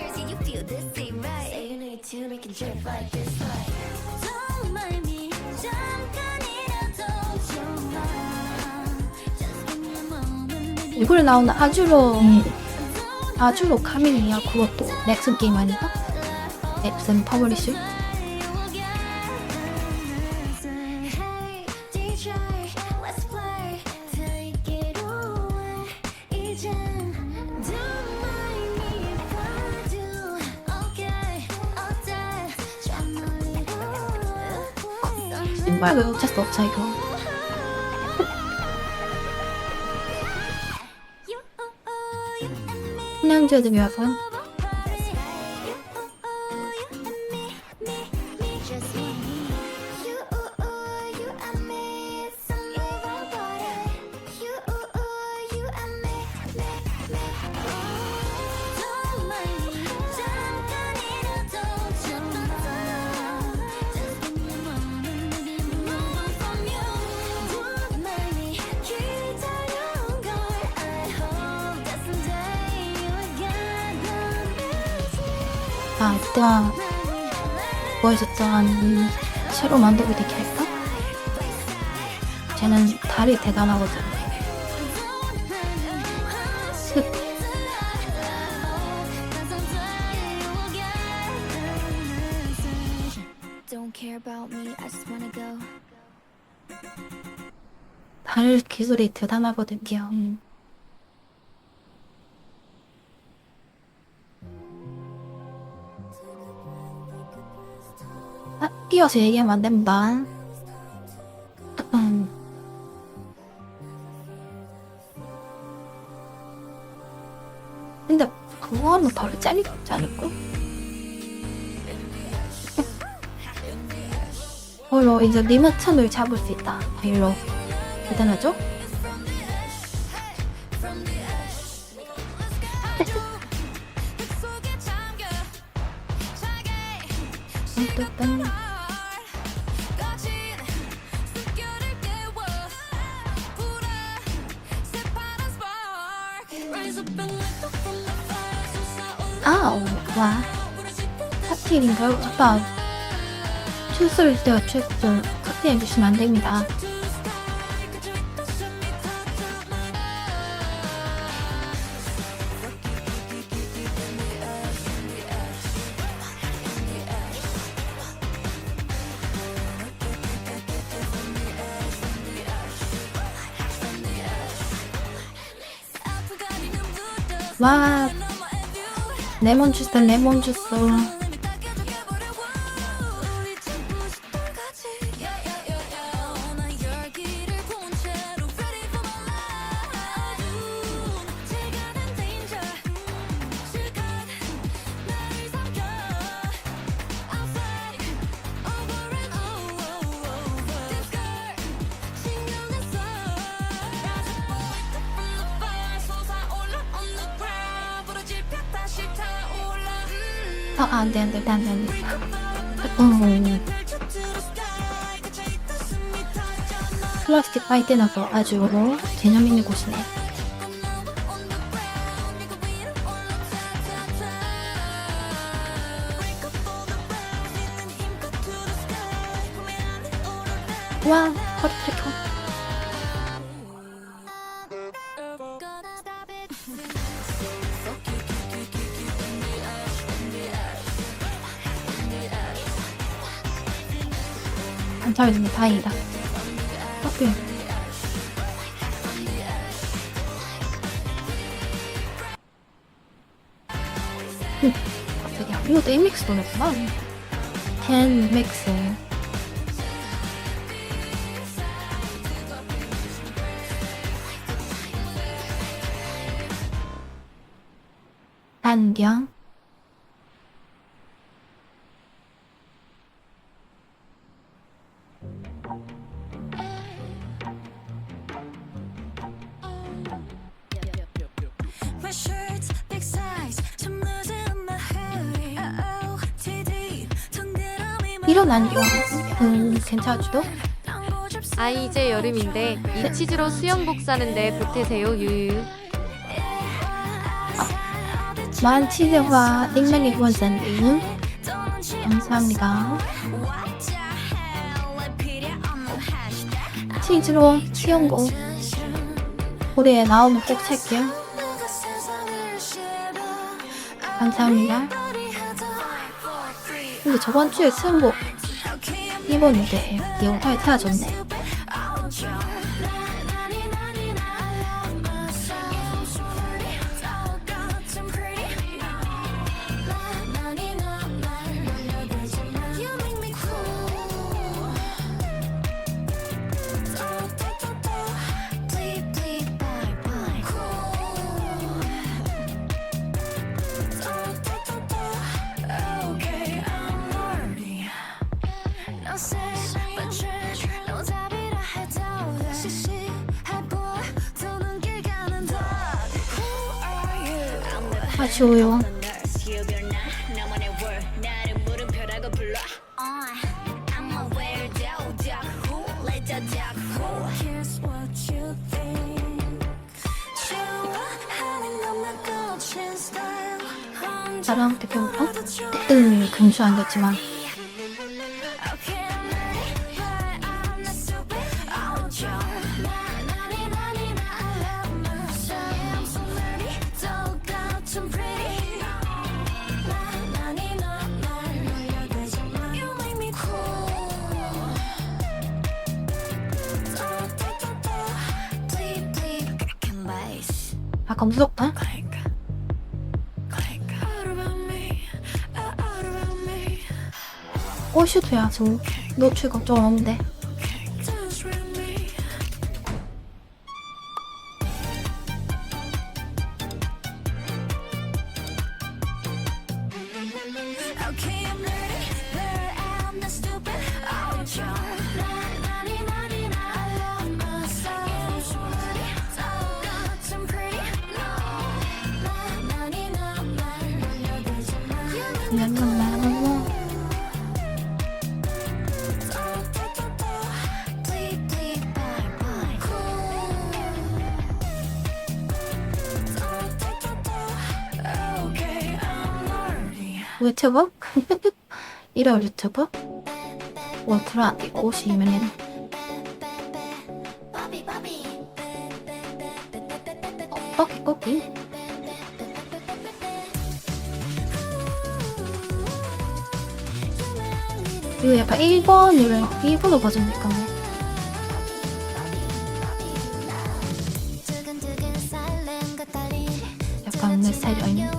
이번에 나오는 아주로 카밀이야. 그것도 넥슨 게임 아닌가? 넥슨 퍼블리셔? 신발 어쩔 수 없자 이거. 신앙제들 약간 아, 이때가 뭐 있었던 새로 만들고 되게 할까? 쟤는 달이 대단하거든. 슥. Don't care about me, I just wanna go. 달 기술이 대단하거든요. 아, 뛰어서 얘기하면 안 됩니다. 근데 그거는 바로 잘리지 않을까? 이걸로 이제 리모컨을 잡을 수 있다. 일로 대단하죠? 아우, 와. 칵테일인가요? 아빠, 출소일 때가 출소 칵테일 주시면 안 됩니다. 와, 레몬 주스, 레몬 주스. 안 돼. 플라스틱 파이트나서 아주 개념 있는 곳이네. 와, 허리 트래커. 안 차려주면 다행이다. 커피. 갑자기 이것도 엠믹스 도냈구나. 10 맥스. 단경. My shirt's big size, 좀 늦은 my hoodie. OOTD, 덩그러니 이런 안경. 괜찮아지도? 아 이제 여름인데 이 치즈로 수영복 사는데 보태세요 유유. 만 치즈와 링랭이 후원자님 감사합니다. 치즈로 수영복 올해 나오면 꼭 살게요. 감사합니다. 근데 저번 주에 수영복 입었는데 영상이 사라졌네. 아쉬워요. 사람 대표부터 금수 안 됐지만 아까 무섭다. 꼬슈트야 저 노출 걱정 없는데. 유튜브? 이럴 유튜브? 월트라 50면 떡이 꼬기? 이거 약간 일본어 버전일까? 약간 내 스타일이 아니네.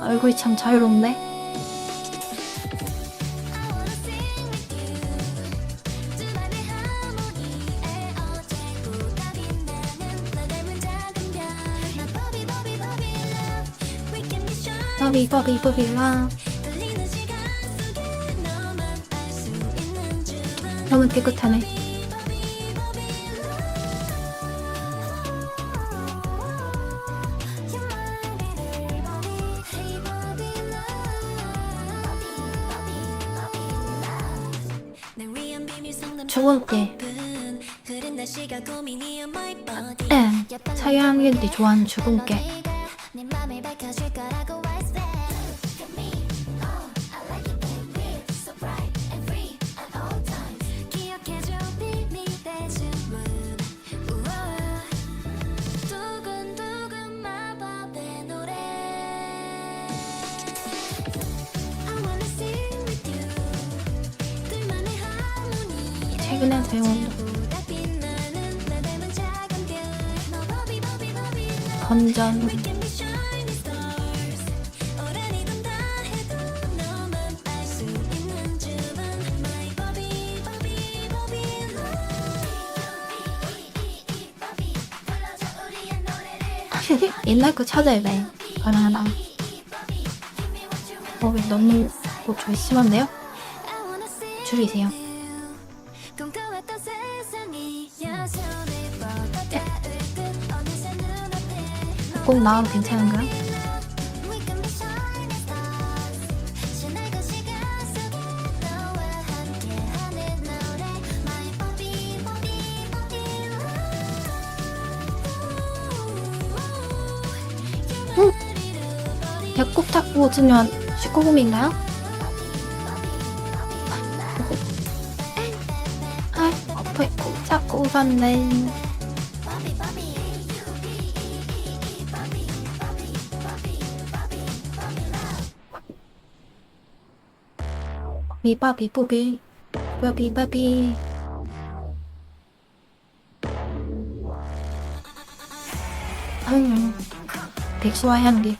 얼굴이 참 자유롭네. 버비라. 너무 깨끗하네. 죽을 때 사양이들이 좋아하는 죽은 게 최근에 배운 건전 옛날 거 찾아야 돼. 하나하나. 왜 넣는 거 좀 심한데요? 줄이세요. 꼭 나와도 괜찮은가요? 배꼽 탁구 웃으면 19금인가요? 배꼽 탁구 웃었네. 비바비보비 바비바비. 백수와 향기.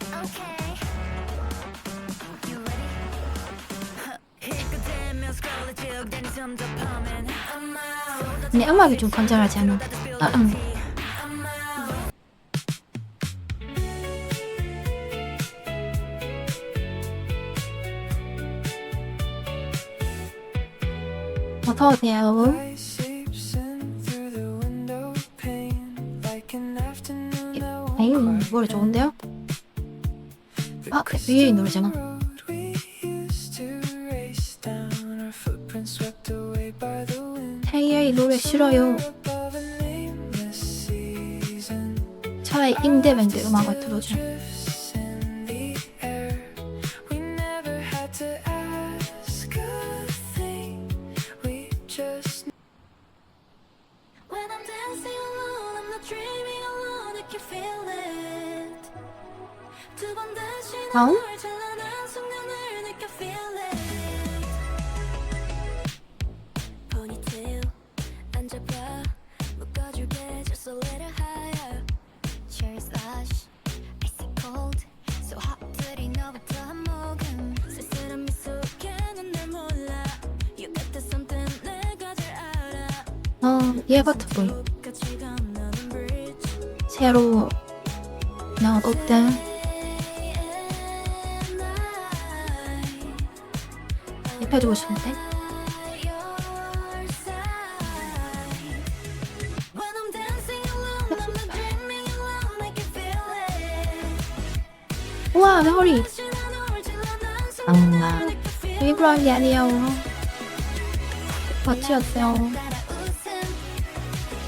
근데 음악이 좀 건전하지 않아? 어서오세요. 노래 좋은데요? 아, 그 위에 노래잖아. We used to race down, our footprints swept away by the wind. 헤이헤이 노래 싫어요. Above a nameless season, 차라리 임대밴드 음악을 들어줘. drifts in the air. We never had to ask a thing. We just When I'm dancing alone, I'm not dreaming alone. I can feel it. 두 번 다시 다음? 널 찬란한 순간을 느껴 feel it. Ponytail 앉아봐 묶어줄게 just a little higher. Cheers lush, icy cold, so hot 들이 너부터 한 모금. 쓸쓸한 미소에는 날 몰라. You got this something 내가 잘 알아. 얘 같아 보여. 같이 건너는 bridge. 새로 나온 옷들. 입혀주고 싶은데. When I'm dancing alone, I'm not dreaming alone. I can feel it. 우와, 내 허리. 지난 올 찬란한 아, 순간을 느껴 feel 일부러 한 게 아니에요. 버티었어요. 따라 웃음.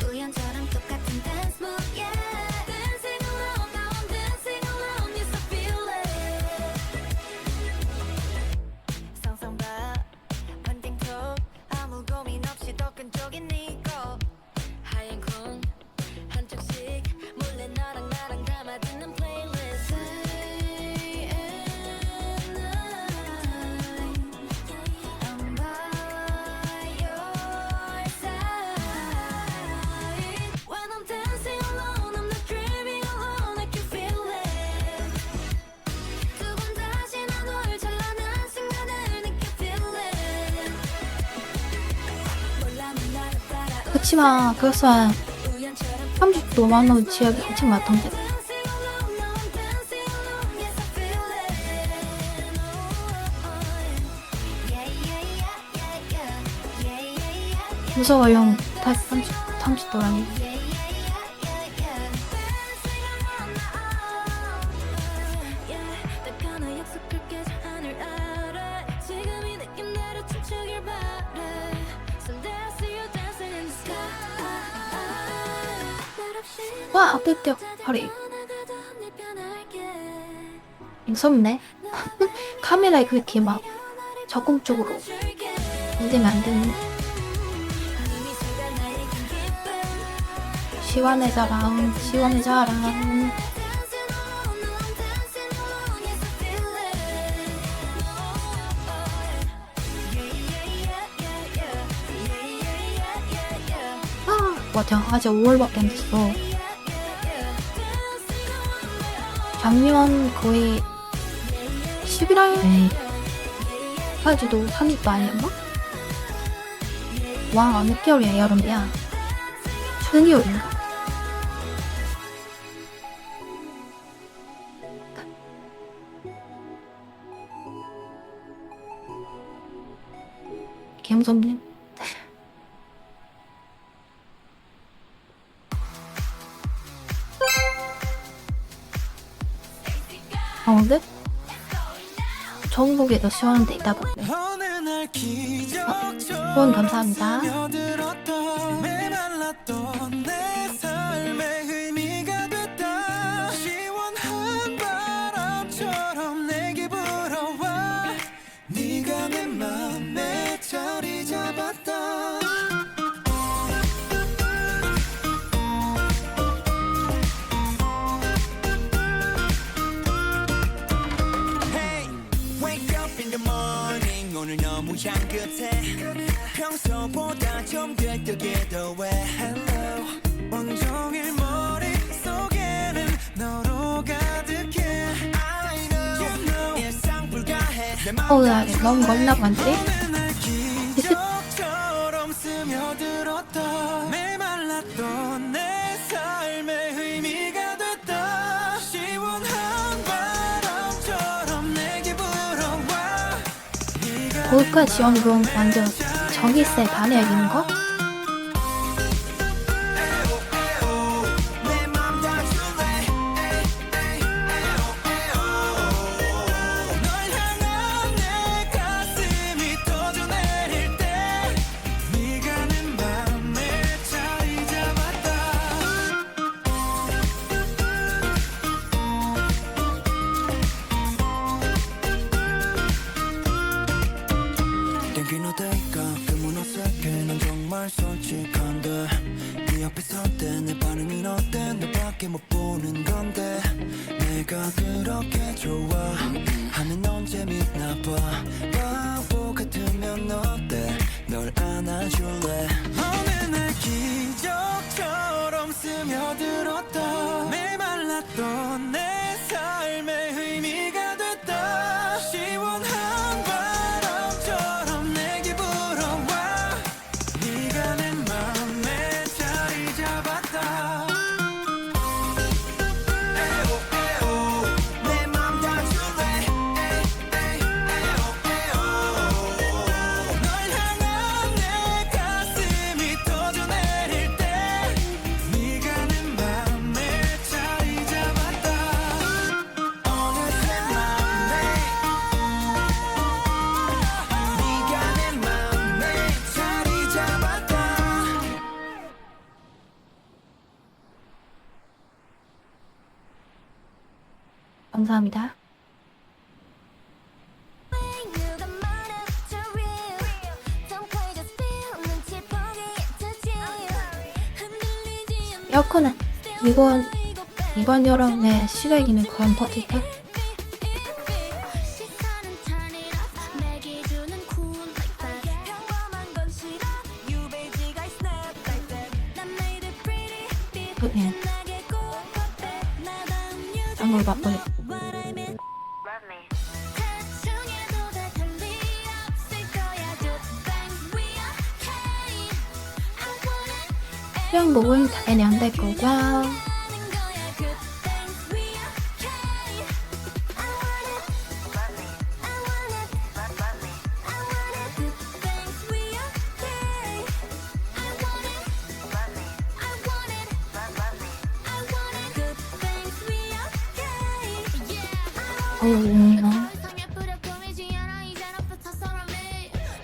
우연처럼 똑같은 dance move, yeah. Dancing alone, now I'm dancing alone. Yes, I feel it. 상상봐, 반띵톡. 아무 고민 없이 더 큰 쪽인 이곳. 하얀 콩 한쪽씩 몰래 너랑 나랑 담아듣는 playlist. Day and night, I'm by your side. When I'm dancing alone, I'm not dreaming alone. I can feel it. 두 번 다시 난 널 찬란한 순간을 느껴 feel it. 몰라는 나를 따라 그치만 그것은 우연처럼 30도만 넘는 지역이 엄청 많던데. dancing alone, now I'm dancing alone. Yes, I feel it. Yeah, yeah, yeah, yeah, yeah. Yeah, yeah, yeah, yeah. 무서워요. 다시 30도라니. Yeah, yeah, yeah, yeah, yeah. Dancing around now. Yeah, 딱 하나 약속할게 저 하늘 아래. 지금 이 느낌대로 춤추길 바래. Someday I see you dancing in the sky. 말 없이 와, 앞에 뛰어. 허리. 떠나가도 네 편할게. 무섭네. 카메라에 그렇게 막 적극적으로 줄게. 흔들면 안 되는. 네 미소가 날 이긴 기쁨. 시원해져라. 시원해져라. Dancing alone, now I'm dancing alone. Yes, I feel it. Yeah, yeah, yeah, yeah, yeah. Yeah, yeah, yeah, yeah, yeah. 아, 맞아. 아직 5월밖에 안 됐어. 작년 거의 11월까지도 30도 아니었나? 와, 몇 개월이야, 여름이야.春겨울인가? 개 무섭네. 아, 근데? 전국에 더 시원한 데 있다고. 어느 날 기적처럼 후원 감사합니다. 스며들었던 메말랐던 내 삶의 의미가 됐다. 시원한 바람처럼 내게 불어와 네가 내 맘에 자리 잡았다. Hey, wake up in the morning. 오늘 너무 향긋해. 평소보다 좀 들뜨게 더해. Hello. 온종일 머릿속에는 너로 가득해. I know. You know. 일상 불가해. 내 어우, 야, 너무 겁나 많지? 어느 날 기적처럼 스며들었던 메말랐던 내 삶의 의미가 됐다. 시원한 바람처럼 내게 불어와 네가 고가 지원금 완전 전기세 다 내야 되는 거? 내맘 다 줄래. 땡기 너 대가 그문 어색해 난 정말 솔직한데 네 앞에 설 때 내 반응은 어때 너밖에 못 보는 건데 내가 그렇게 좋아 하면 넌 재밌나 봐 바보 같으면 어때 널 안아줄래 어느 날 기적처럼 스며들었다 메말랐던 내 삶의 의미가 됐다 시원한 바람처럼 내게 불어와 네가 내 맘에 자리 잡았다 에오 에오 내 맘 다 줄래 에오 에오 널 향한 내 가슴이 터져내릴 때 네가 내 맘에 자리 잡았다 어느새 맘에 네가 내 맘에 자리 잡았다 감사합니다. 누가 말해 too real Don't play just feel 눈치 보기에 touch 흔들리지 않는 에어컨은 이번 여름에 실외기는 거의 버틸 테. 시선은 turn it up 내 기준은 cool like that 평범한 건 싫어 유배지가 snap like that 난 made it pretty bitch 그냥 나게 꼭 어때 나다운 유지 짱을 바꿔. What I mean 대충 해도 될 텐데 없을 거야 Good things we okay I want it 수영복은 당연히 안 될 거고요. 하는 거야 Good things we okay I want it I want it I want it Good things we okay I want it I want it I want it Good things we okay Yeah 어우, 세상에 뿌려 꾸미지 않아 이제부터 서러움이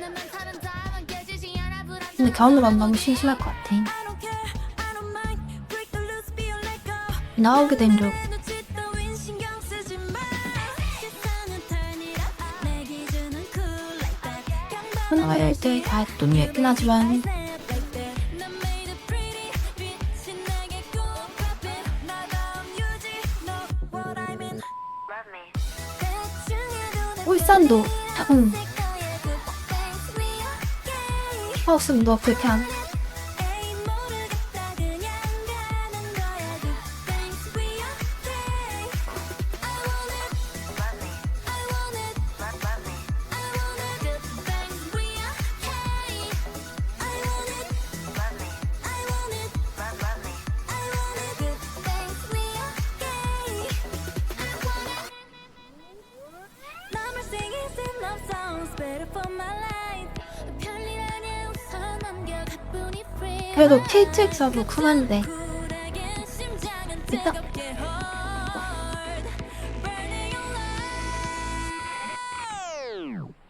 내만 다른 다만 깨지지 않아 불안 근데 가운데로 안 가면 심심할 것 같아. I don't care I don't mind break the loose be your let go 나오게 된 적 눈치 따윈 신경 쓰지 마 시선은 turn it up 내 기준은 cool like that 하나일 때다 눈이 끝나지만 snap like that 난 made it pretty 빛이 나게 꼭 앞에 나다운 유지 know what I mean 대충 해도 돼 울산도 없을 거야 good things we okay 하우스도 불편. 에이 모르겠다 그냥 가는 거야 Good things we okay I want it I want it I want it Good things we okay I want it I want it I want it Good things we okay I want it Number singing some love songs better for my life 별일 아니야 웃어 넘겨 가뿐히 free 그래도 KTX하고 쿨한데 쿨하게 심장은 됐다. 뜨겁게 hard Burning your love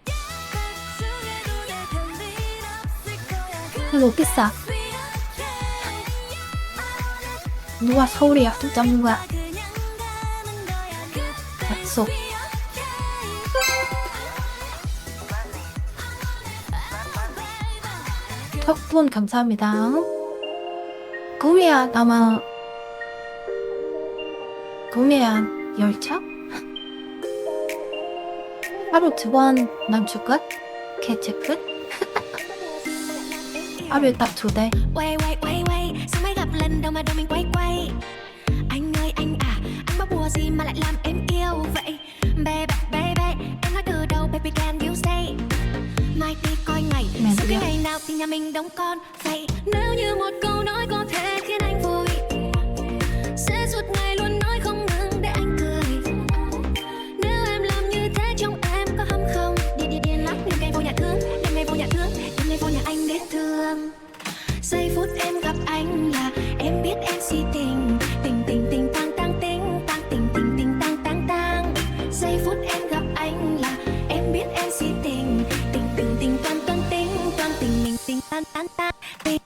대충 해도 내 별일 없을 거야 그래도 비싸. we okay 누가 서울에 약속 잡는 거야. 그냥 가는 거야 Good 약속. we okay 덕분 감사합니다. 구매한 아마 구매한 열차? 하루 2번 남출 끝? 개체 끝? 하루에 딱 2대. Quay quay quay quay sao mới gặp lần đầu mà đôi mình quay quay anh ơi anh à anh bao bùa gì mà lại làm em yêu vậy baby baby em nói từ đầu baby can you say mai đi coi ngày Mẹ sau biết. cái ngày nào thì nhà mình đóng con vậy nếu như một câu nói có thể khiến anh vui sẽ suốt ngày luôn nói không ngừng để anh cười nếu em làm như thế trong em có hâm không đi đi điên lắm đêm ngày vô nhà thương đêm ngày vô nhà thương đêm ngày vô nhà anh để thương giây phút em gặp anh là em biết em si tình tình tình tình tang tang tình tang tình tình tình tang tang tang giây phút em gặp anh là em biết em si tình tình tình tình toan toan tình toan tình mình tình tan tan tan tình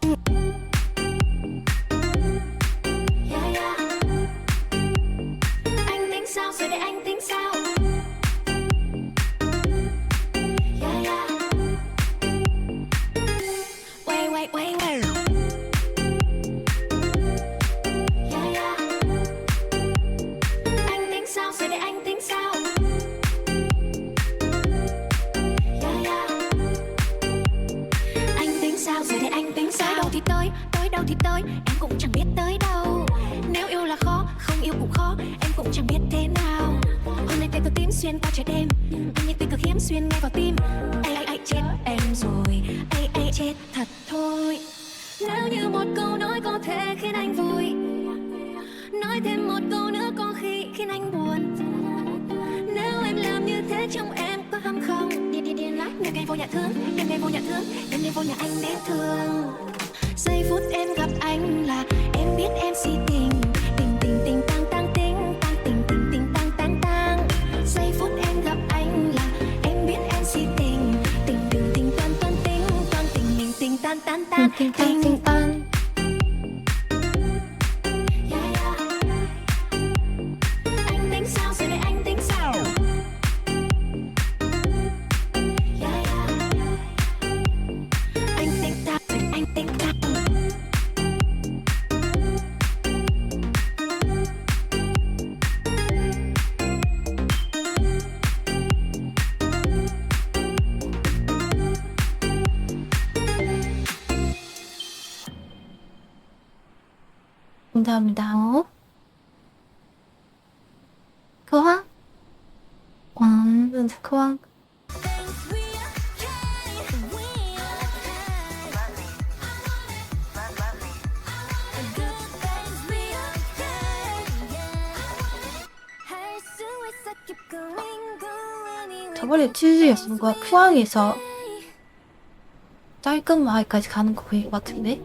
thì tới đâu thì tới, em cũng chẳng biết tới đâu. Nếu yêu là khó, không yêu cũng khó, em cũng chẳng biết thế nào. Hôm nay tay tôi tím xuyên qua trái đêm, anh như tình cực hiếm xuyên ngay vào tim. Ai chết em rồi, ai chết thật thôi. Nếu như một câu nói có thể khiến anh vui, nói thêm một câu nữa có khi khiến anh buồn. Nếu em làm như thế trong em có hâm không? Điên lắm, đêm ngày vô nhà thương, đêm ngày vô nhà thương, đêm ngày vô nhà anh đến thương. Giây phút em gặp anh là em biết em si tình, tình tình tình tang tang tình, tang tình tình tình tang tang tang. Giây phút em gặp anh là em biết em si tình, tình tình tình toan toan tình, toan tình mình tình tan tan tan, tình tan tình tan. Anh tính sao giờ này anh tính sao? Anh tính ta rồi anh tính ta. 감사합니다. 그와 그와 저번에 치즈였으니까 포항에서 짧은 마을까지 가는 거 그거 같은데?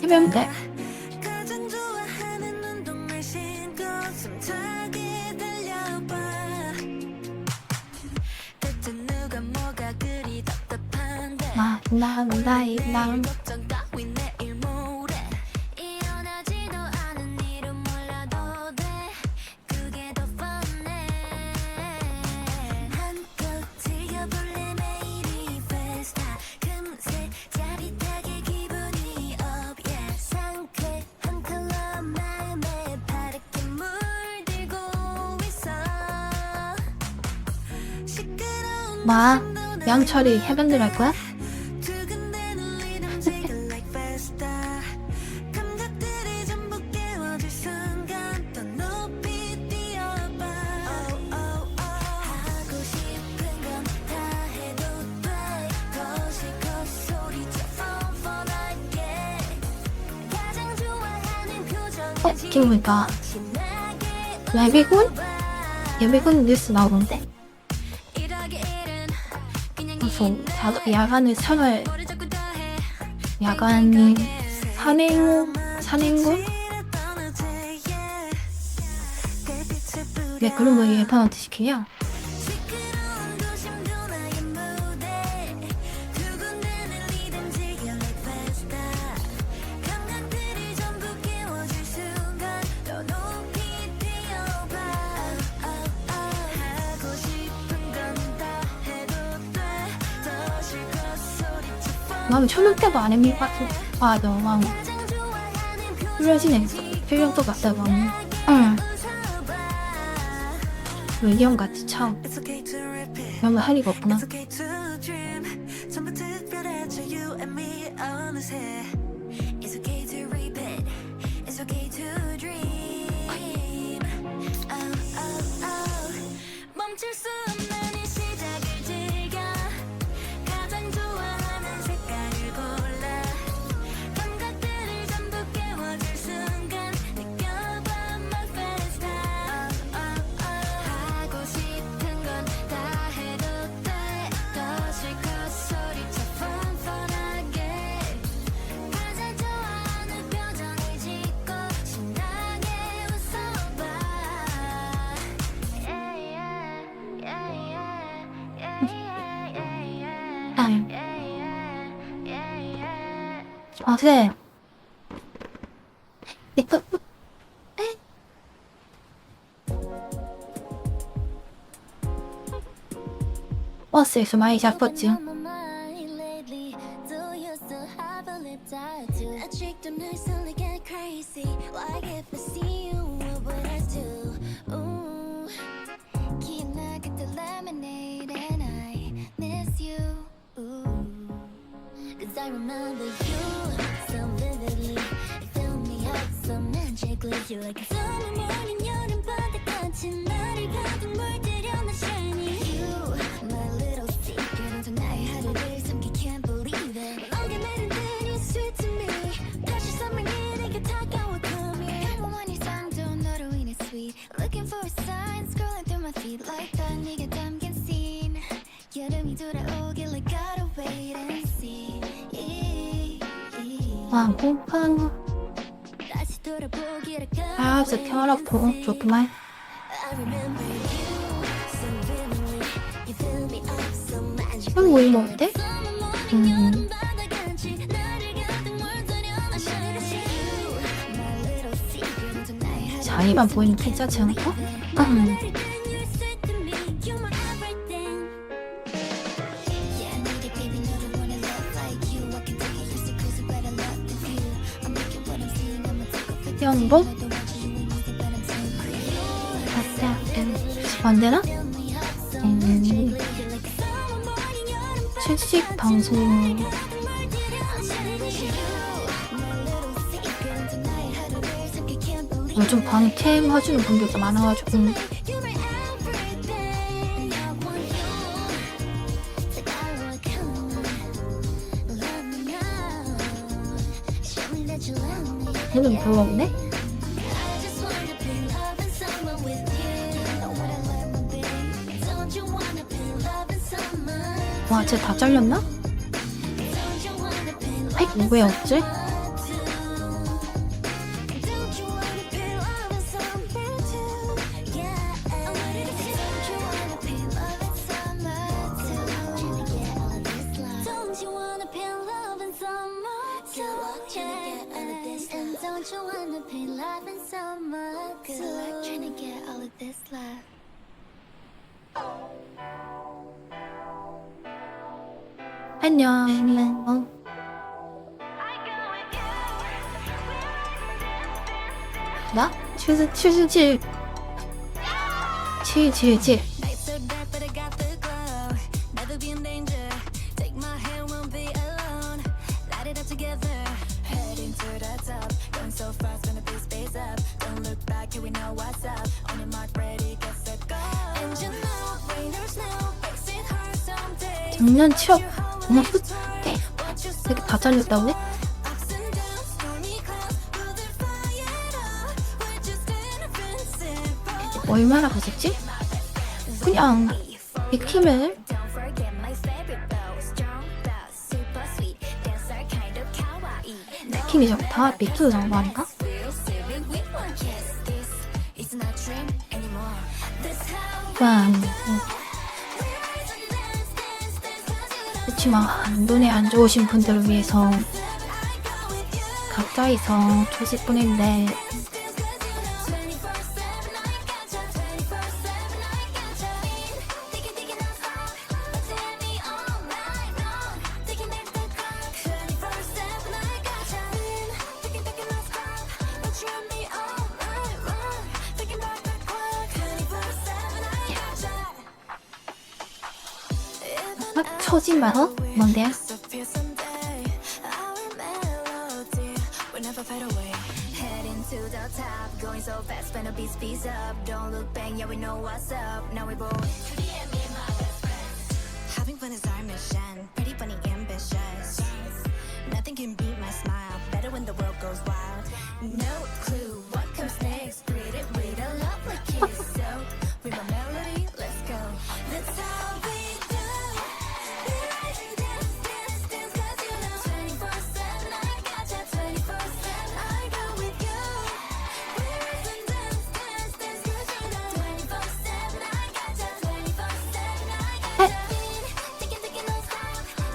해보면 돼. 나의 남 마 양철이 해변들 할 거야? 지금 보니까 예비군 뉴스 나오는데 그래서 야간을 생활 야간 산행군? 왜 그런 거 예판한테 시키냐? 마음이 초능때도 아닙니까? 맞아, 마음 훌륭하시네. 필경도 같다, 마음. 응. 의견같이 참 그러면 할 리가 없구나. 네. 버스에서 많이 잡혔지. lip tattoo. I trick them nights only get crazy. Like if I see you, what would I do? Ooh, 기억나 그때 lemonade and I miss you. Ooh, 'cause I remember you so vividly. You fill me up so magically. You're like a summer morning, 여름 바다 같은 나를 가득 물들여 나 shiny. You, my little secret. 온통 나의 하루를 숨기 can't believe it. 멍게 매는 듯이 sweet to me. 다시 선명히 내게 다가와 come here. 평범한 일상도 너로 인해 sweet. Looking for a sign, scrolling through my feed like that. 네가 담긴 scene. 여름이 돌아오길래 gotta wait and see. 와, 공판. 다시 돌아보기를 아, 진짜 태어나고 좋구만. I remember you so vividly. You fill me up so magically. 형 뭐 이거 어때? 자리만 보이면 괜찮지 않을까? 연봉? 아싸, 안되나? 실식 방송 요즘 방캠 해주는 분들도 많아가지고 얘는 별로 없네? 와, 쟤 다 잘렸나? 아이, 왜 없지? 안녕. 나? 77. 777. 작년 7월 정말 후때 되게 다 잘렸다고 해? 얼마나 가졌지? 그냥 백팀을 백팀이 다 백팀으로 나온 거 아닌가? 와, 그렇지만 눈에 안 좋으신 분들을 위해서 가까이서 조식 보냈는데 처지만 어? 뭔데요?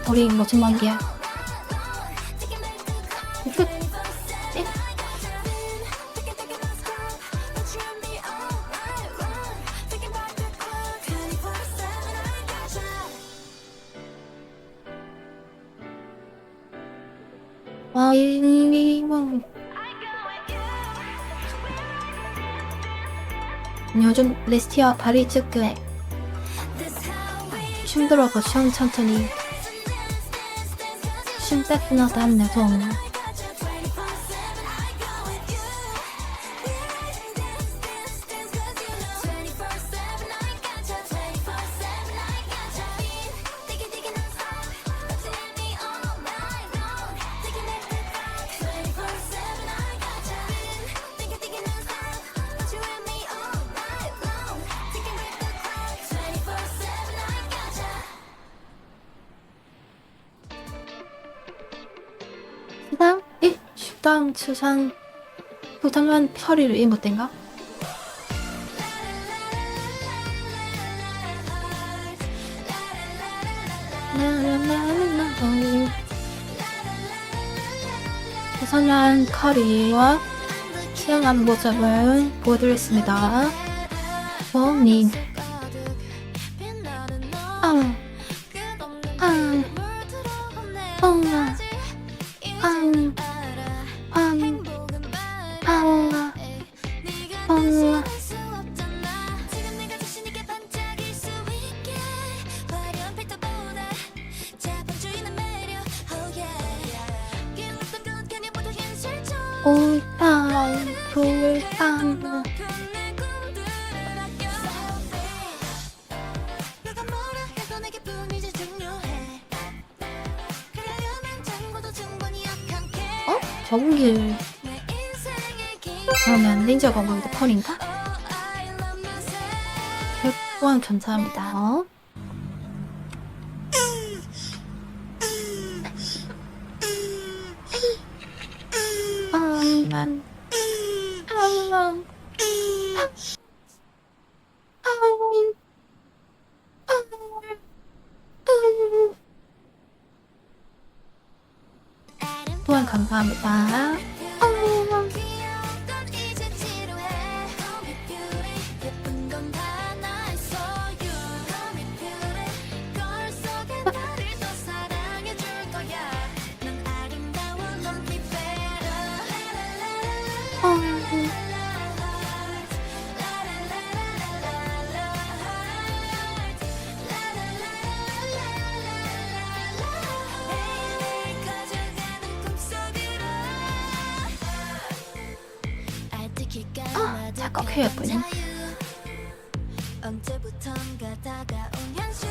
우리 무슨 관계야? 뭐. 요즘 레스티아 발이 찌끄해. 힘들어서 천천히 쉼 뺐구나서 한내서 식당 추상 부당한 처리를 임못된가? 부상한 커리와 시행한 모습을 보여드리겠습니다. 님 불빵 전길 그러면 닌자가 뭔가 펄인가? 100번 감사합니다. 또한 감사합니다. 착각해 예쁘니? 언제부턴가 다가온 현실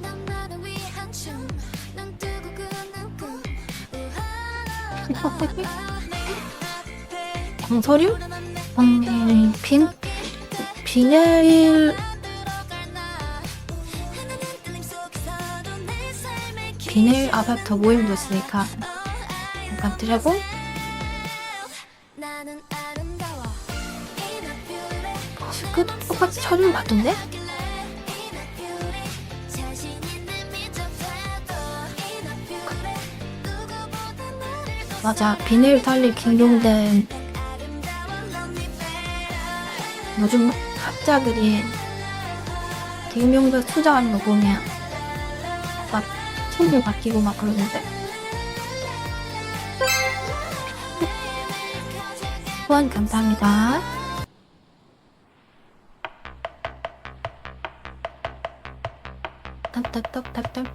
난 나를 위한 춤넌 두고 꾸는 꿈 광서류? 비닐 아바타 모임도 있으니까 약간 드래곤? 그 똑같이 촬영 맞던데? 맞아, 비닐 달리 김용된 요즘 학자들이 김용된 투자하는 거 보면 막 손도 바뀌고 막 그러는데 후원 감사합니다. 탑탑탑탑탑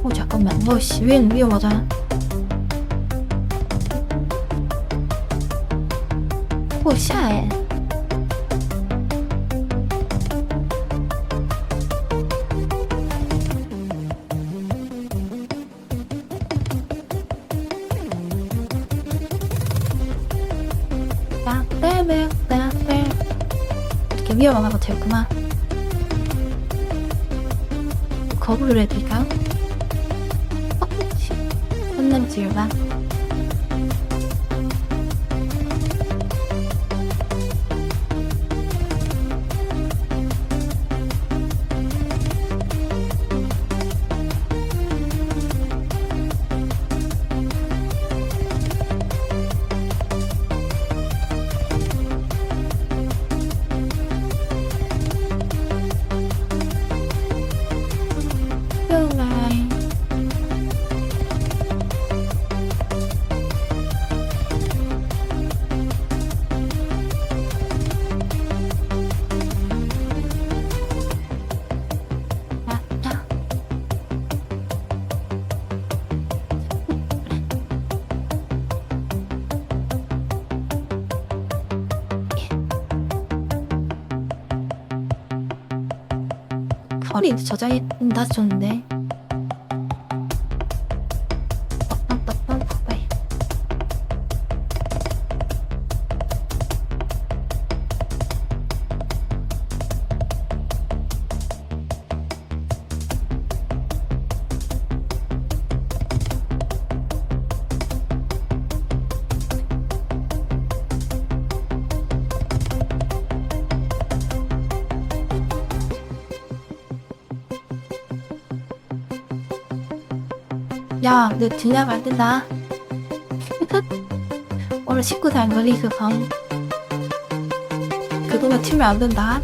오 잠깐만 씨 위험하잖아. 오 샤에 이렇게 위험한 것 같았구만. 거부를 해드릴까요? 혼남지을봐. 정말. 야, 야. 허리 저장이 낮췄는데. 야, 너 들려면 안 된다. 오늘 19살 머리 그거. 그거만 튀면 안 된다.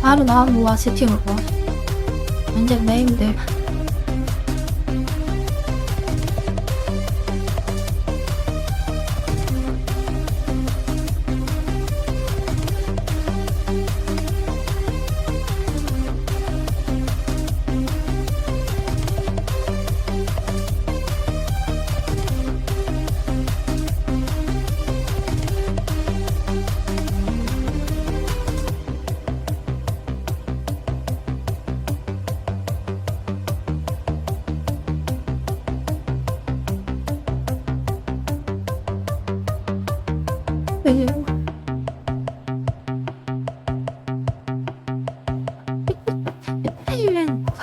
바로 나와 모아 세팅으로. 완전 메인들.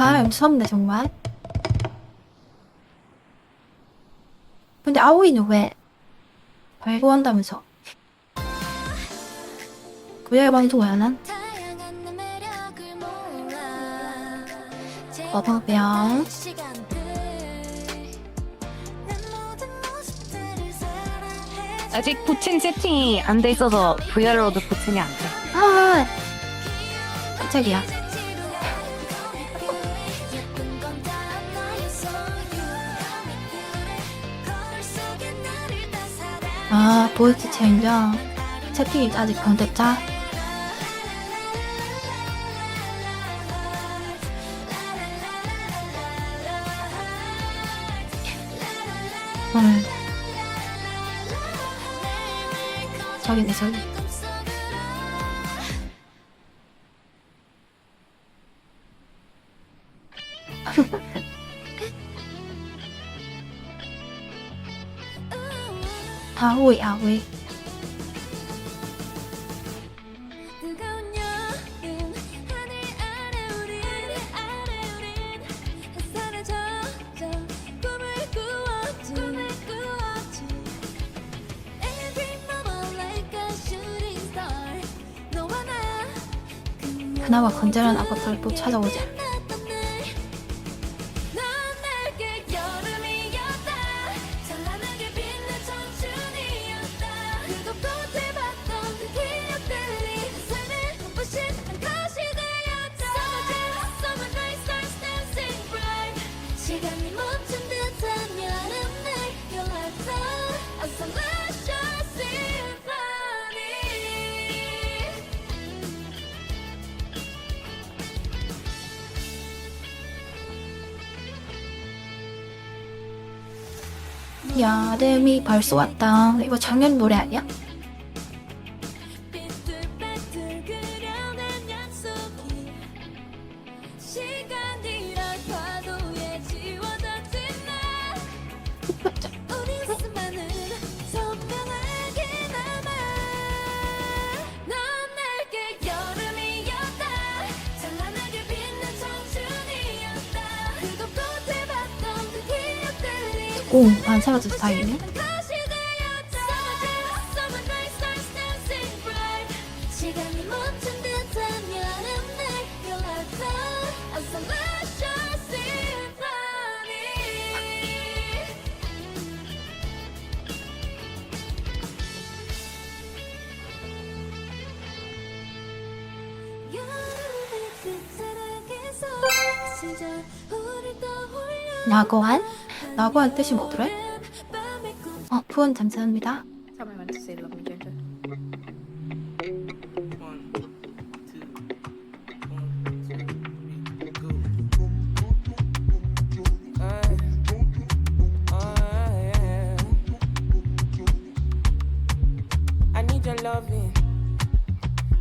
아, 무섭네 정말. 근데 아오이는 왜 발고한다면서? 왜 방송을 안 한? 어버병. 아직 부친 세팅이 안 돼 있어서 VR로도 부친이 안 돼. 아, 깜짝이야. 아, 보이스 체인저. 채팅이 아직 안 됐자. 저기네, 저기. 아오이, 아오이. 그나마 건전한 아바타를 또 찾아오자. 여름이 벌써 왔다. 이거 작년 노래 아니야? 오, 안 사라졌어, 다행이네. 낙오한? 낙오한 뜻이 뭐더래? 푸원 감사합니다. I need your loving,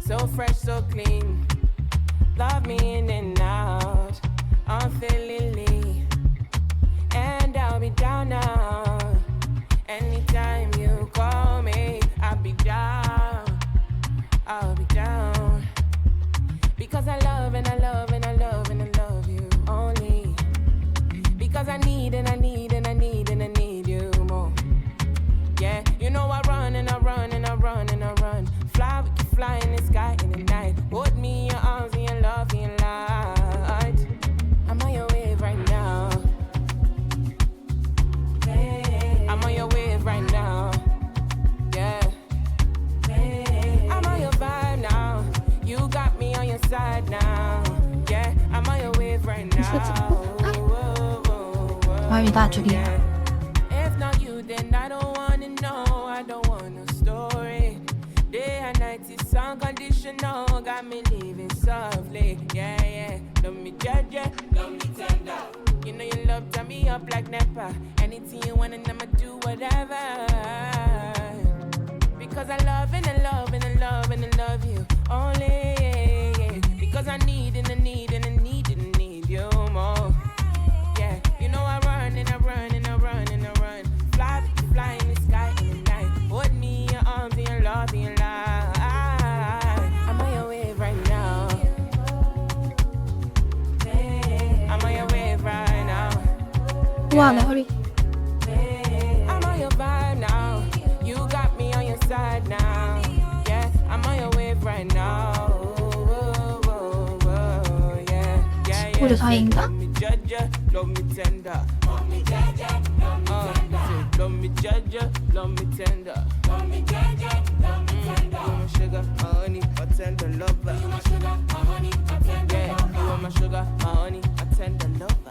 so fresh, so clean. Love me in and out, unfailingly, and I'll be down now. Anytime you call me, I'll be down. I'll be down because I love and I love and I love and I love you only. Because I need and I need and I need and I need you more. Yeah, you know I run and I run and I run and I run. Fly, we can fly in the sky in the night. Hold me in your arms and your love and your light. I'm on your wave right now. I'm on your wave right now. Yeah. I'm on your vibe now. You got me on your side now. Yeah, I'm on your wave right now. 아이 나중이야. If not you, then I don't wanna know. I don't want no story. Day and night is unconditional. Got me living softly. Yeah, yeah. Love me judge, love me tender. You know your love turn me up like Nepa. Anything you want and I'ma do whatever. Because I love and I love and I love and I love you only. Yeah, yeah. Because I need and I need and I need and I need you more. Yeah, you know I run and I run and I run and I run. Fly, fly in the sky in the night. Hold me in your arms and your love and your light. I'm on your wave right now. I'm on your wave right now. 우와 내 허리. I'm on your vibe now. You got me on your side now. Yeah, I'm on your wave right now. Yeah, yeah, yeah. 우리 사이인가? Love me judge, love me tender. Love me judge, love me tender. Love me judge, love me tender. You my sugar, my honey, my tender lover. You my sugar, my honey, my tender lover. Yeah, you are my sugar, my honey, my tender lover.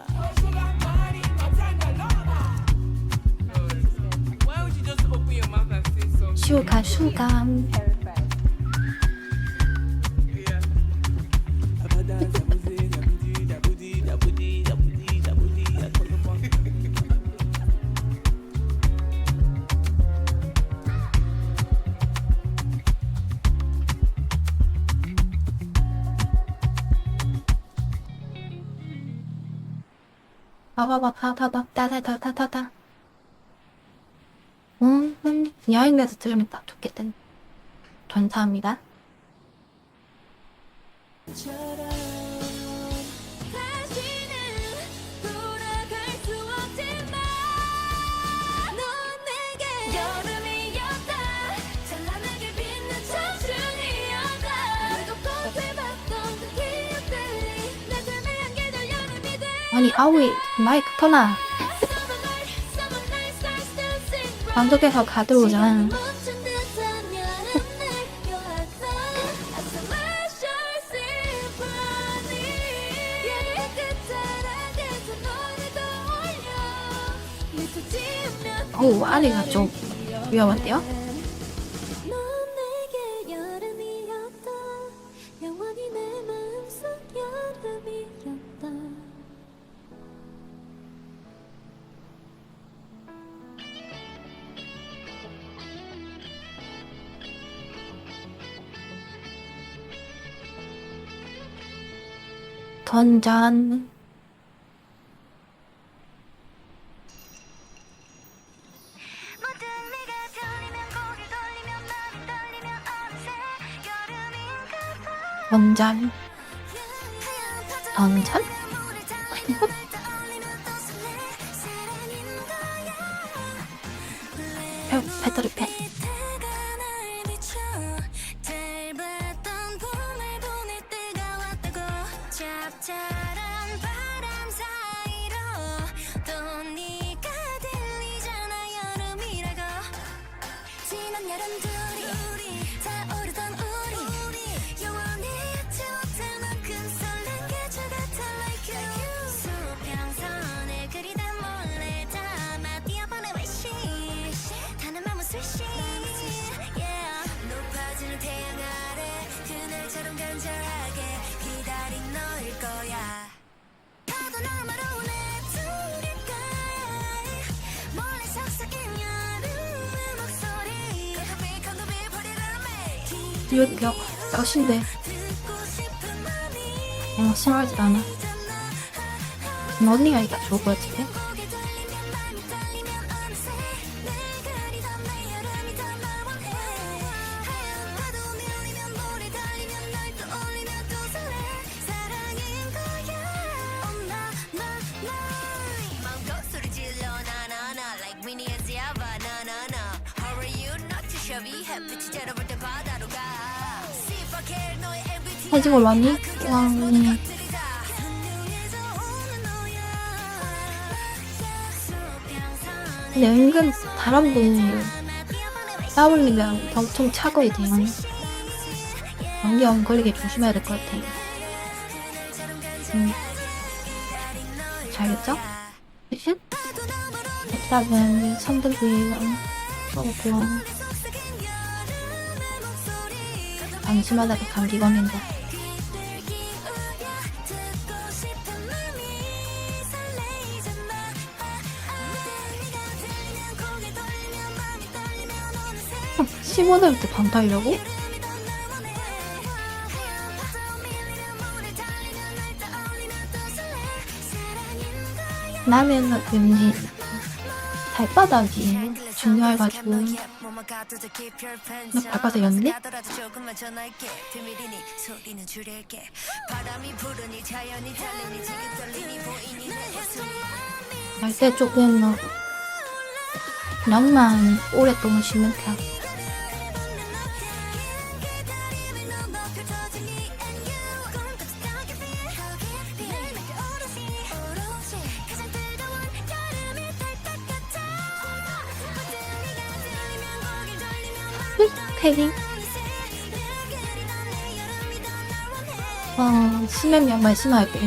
Why would you just open your mouth and say something? 슈가 슈감. 봐봐봐 타타타. 여행에서 들으면 딱 좋겠다. 감사합니다. 아니 아우이 마이크 터나. 방송에서 가들어오잖아. 어우 아리가 좀 위험한데요? 던전 던전 던전? 배터리 펜 간절하게 기다린 너일 거야. 파도 너머로 내둘일까 몰래 속삭인 여름의 목소리 컴비 버리를 이거 몇인데 내가 싫어하지 않아. 언니가 이따 좋을 것 같은데? 해진 걸 많이? 와, 근데 은근 사람들 따올리면 엄청 차거리 돼요. 연기 안 걸리게 조심해야 될 것 같아. 잘겠죠? 대신 일단은 3등급이랑 그렇고 안심하다가 감기 걸린다. 어, 15대부터 방 타려고? 나는 왠지 발바닥이 중요해가지고 그냥 발바닥이었네? 할 때 조금 그냥만 오랫동안 쉬면 돼. 패딩? 심하면 양말 심하게.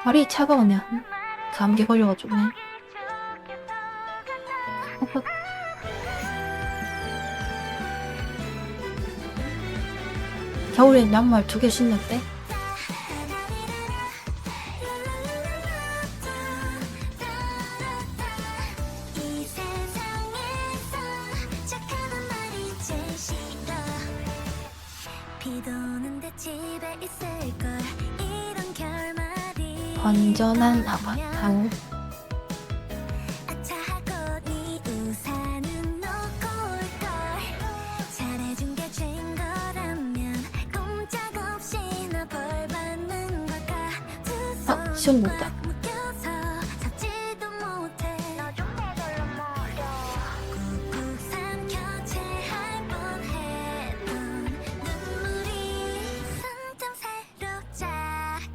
발이 차가우면 감기 걸려가지고. 겨울엔 양말 2개 신는데 건전한 아바타오. 시험 못다.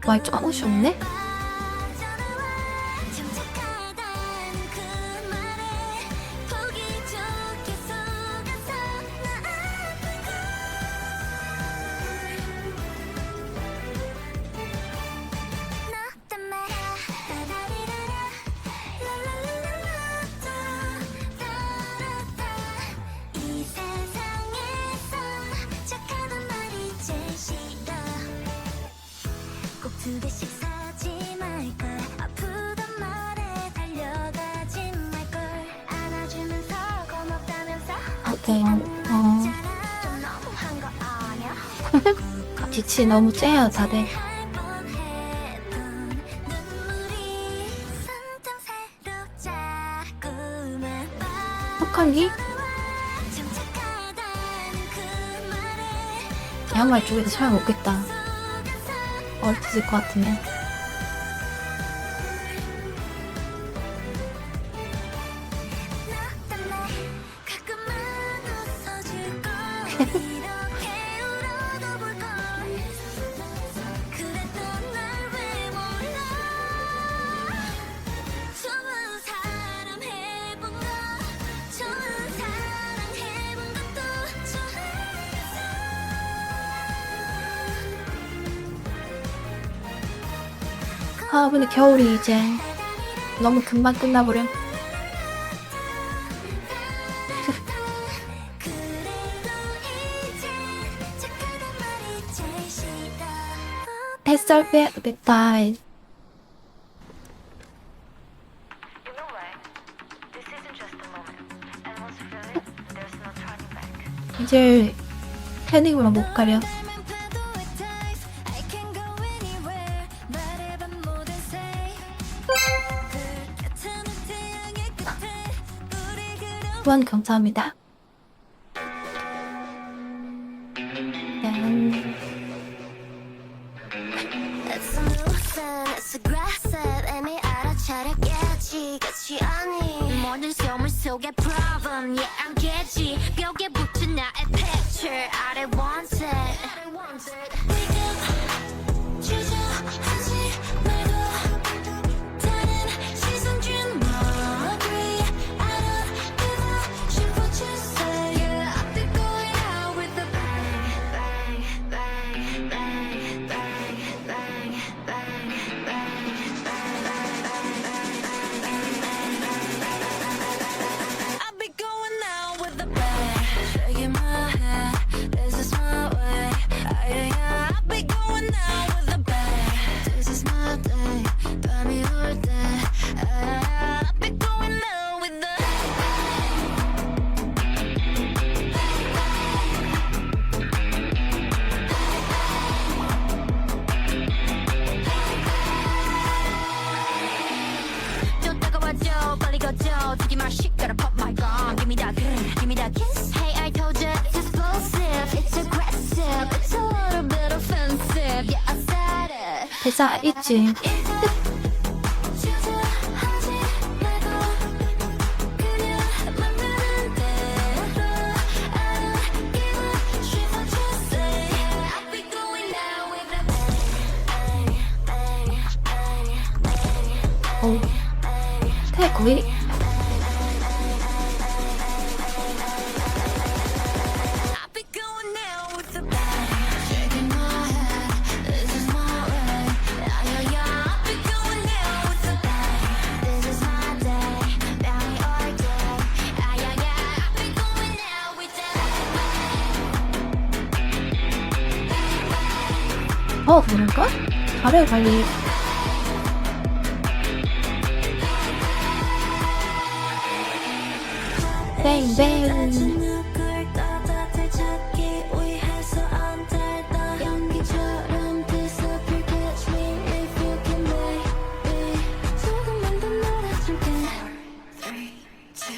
와, 조금 쉽네? 빛이 너무 째요 다들. 혹한기? 양말 쪽에서 잘 먹겠다. 얼핏을 것 같으면. 아, 근데 겨울이 이제 너무 금방 끝나버려. 햇살 백달. 이제 패닉으로 못 가려. 후원 감사합니다. It's a nuisance, it's aggressive. 이미 알아차렸겠지, 끝이 아닌 모든 소문 속의 problem. Yeah, I'm catchy. 벽에 붙은 나의 picture. I don't want it. Wake up, 주저하지 말고 다른 시선 준 너 agree. I don't give a shit what you say. Yeah, I've been going out with a bang, bang, bang, bang, bang, bang, bang, bang. I've been going out with a bang, shaking my head. This is my way. Yeah, I've been going out with a bang. This is my day, 밤이 올 때. I've been going out with a 좀 다가와줘 빨리 가줘 Take my shit gotta pop my gun Give me that grin, give me that kiss Hey I told you it's explosive It's aggressive It's a little bit offensive Yeah I said it 대사 있지. 주저하지 말고 그냥 만나는 대로 I don't give a shit what you say I'll be going out with a bang bang bang bang 오. 태국이 I've been going out with a bang shaking my head This is my way Yeah, yeah I've been going out with a bang This is my day 밤이 올 때 Yeah, yeah, yeah I've been going out with a 그럴까? 가래 관리. 뱅뱅. 누굴 따뜻히 찾기 위해서 안 달다 연기처럼 disappear catch me if you can maybe 조금만 더 놀아줄게 3, 2,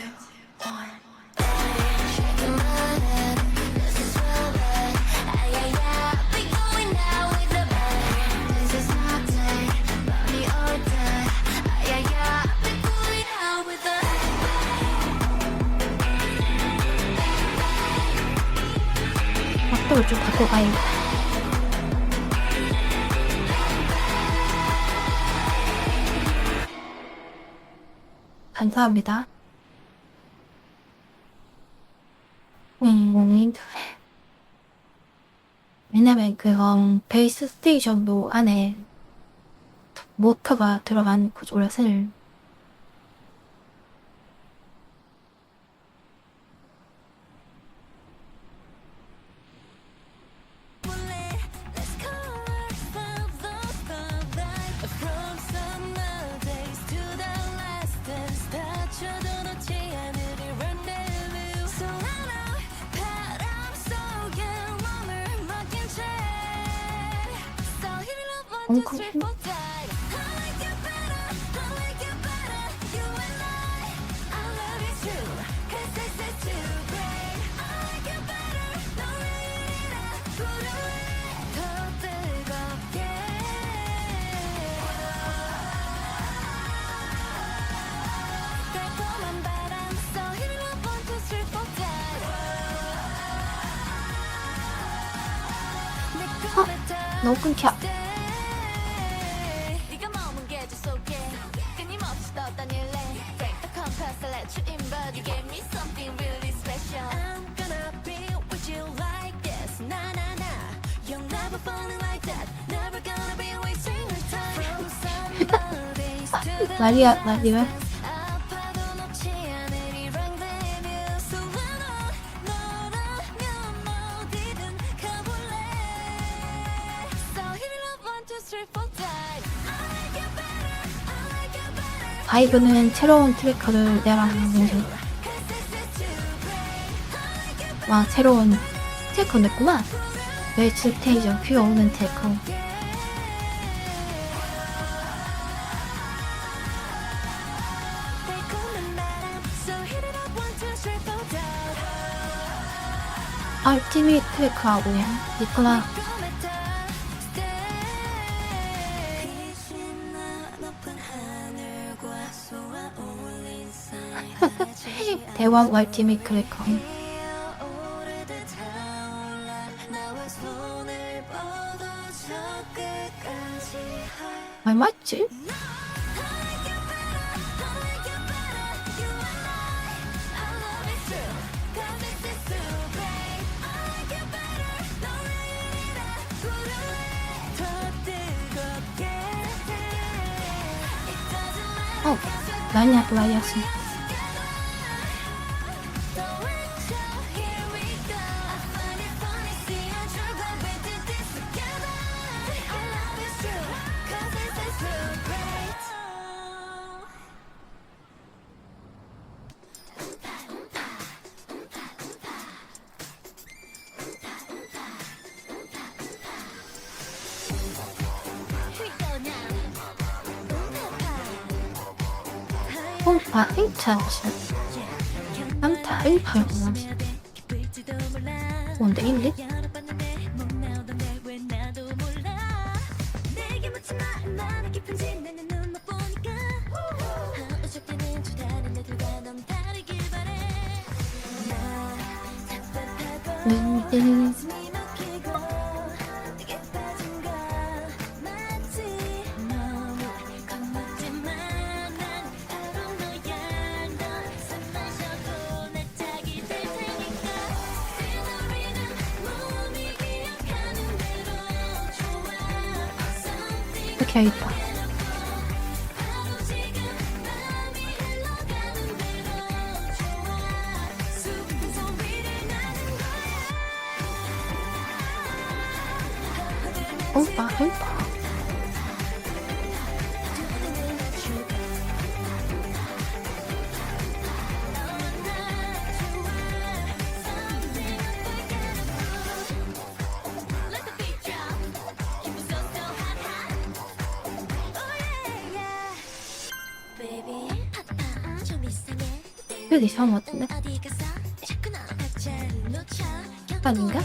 1 Shaking my head This is my way Yeah, yeah I've been going out with a bang This is my day 밤이 올 때 Yeah, yeah I've been going out with a 각도를 좀 바꿔 가야겠다. 감사합니다. 왜냐면 그건 베이스 스테이션도 안에 모터가 들어간 구조라서 Let's call ourselves the From summer days to the last dance 다쳐도 놓지 않을 rendezvous So I know 바람 속에 몸을 맡긴 채 So hit it up one, two, three, four tight I like you better, I like you better You and I love you too Cause this is too great I like you better, 너 이리라 부르래 더 뜨겁게 달콤한 바람 So hit it up one, two, three, four tight 내 꿈에 너무 끊겨. 네가 머문 계절 속에 끊임없이 떴던 일래 Break the compass, I let you in But you gave me something really special I'm gonna be with you like this Na-na-na You're never falling like that Never gonna be wasting your time From sun 난리야 난리야. 아파도 놓지 않을 이랑 되면 너라면 어디든 가볼래. So hit it up 1, 2, 3, 4 time. I like you better, I like you better. 바이브는 새로운 트래커를 내라는 와 새로운 트래커 냈구만. 웨이츠 스테이션 큐 오는 트래커. 달콤한 바람. So hit it up 1, 2, 3, 4 time. 알티밋 트래커하고 그냥 니콜라 대왕 알티밋 트래커. 말 맞지? 어, 라이냐 또 라이였어. 홈파 1차 3타 1파였구나. 뭔데 1리? 이렇게 있다. 오빠 오빠. 여기 이상한 것 같은데? 아닌가?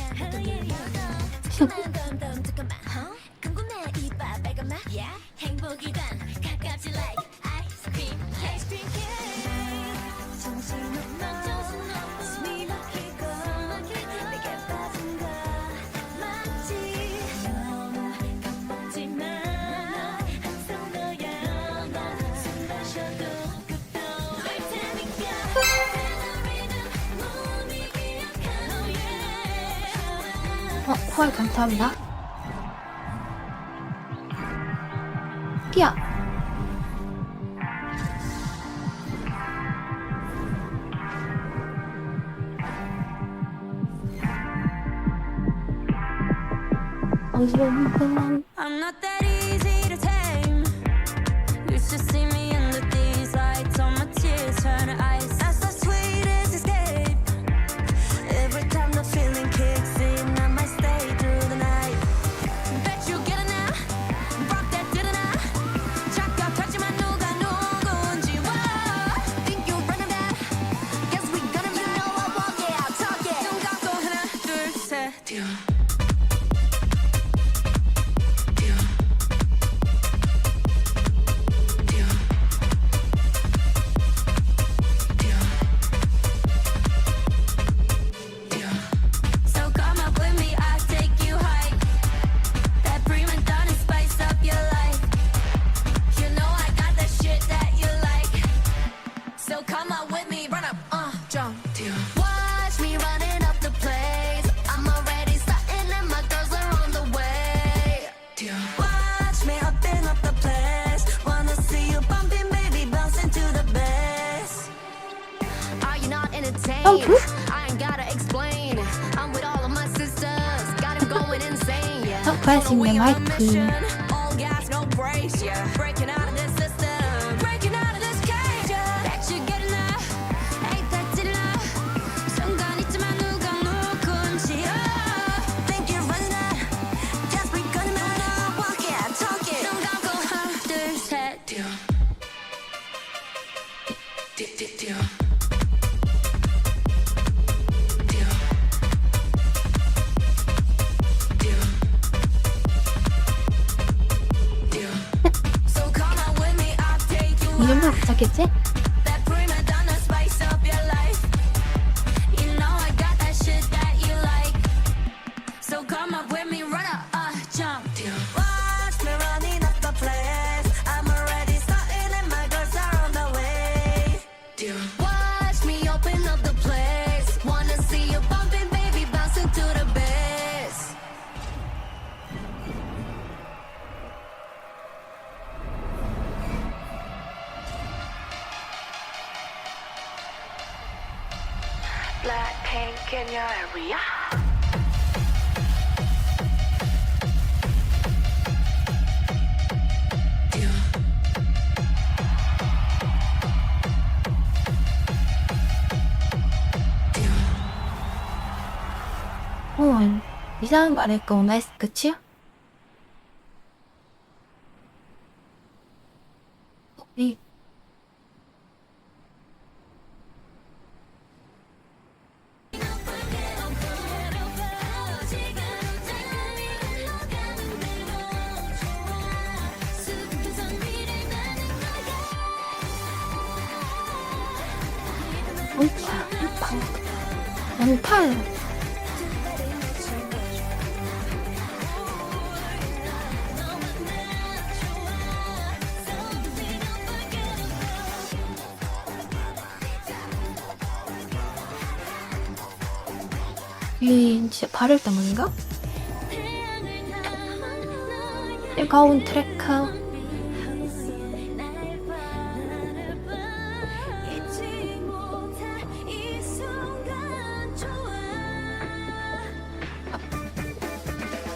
헐 감사합니다. 끼야. I'm not that easy to tame. You should see me under these lights. All my tears turn to ice. That's the sweetest escape. Every time the feeling kicks in, I might stay through the night. Bet you get it now. Rock that to the night. 착각하지만 누가 누군지 와. Think you're running that? Guess we gonna be know I walk it out, talk it. 눈 감고 하나 둘 셋. 형 둘? 클래식의 마이크. 이 정도로 괜찮겠지? Blackpink in your area. 이상한 거 안 할까 오늘 그치? 이 양팔 이 진짜 발을 때문인가? 뜨거운 트래커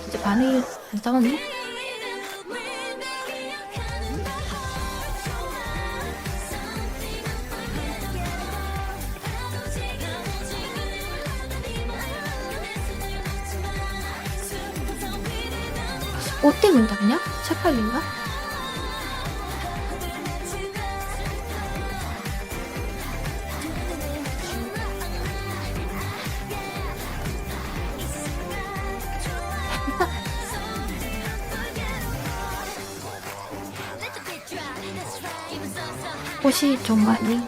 이제 반응이 이상한데? 옷 때문에 닿냐? 착각인가? 옷이 좀 많이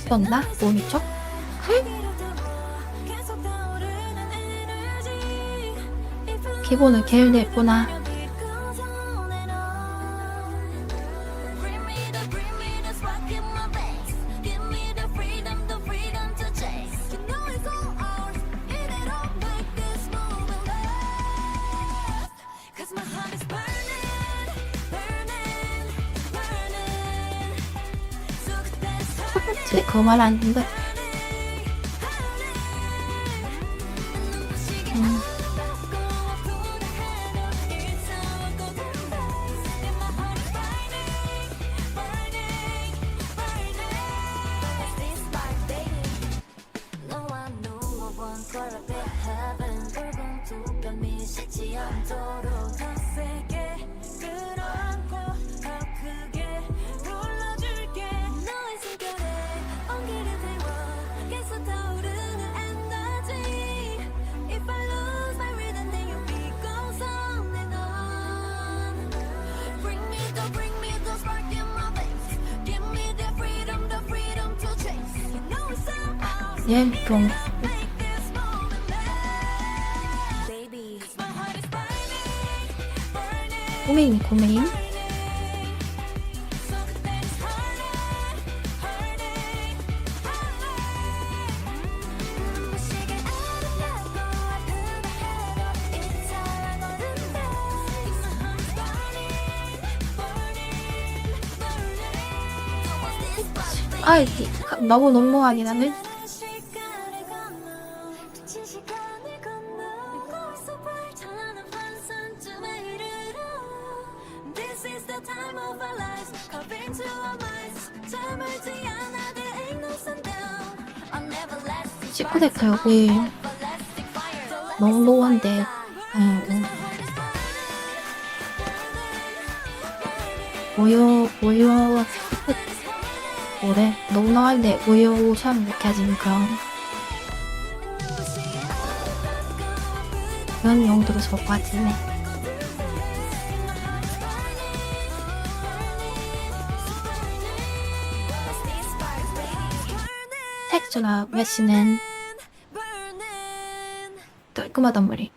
떴나? 몸이 쪽? 기본은 제일 냈구나. 그 말 아닌데. Bring me the spark in my veins. 얘 그런 거. 고메인 고메인. 아, 너무 너무하니 나는. 시크데카 여기 너무 노한데. 뭐요 뭐래? 너무 나한데 뭐요 참 느껴지니까 그런 용도로 줄 것 같은데. 텍스처나 메시는 깔끔하단 말이.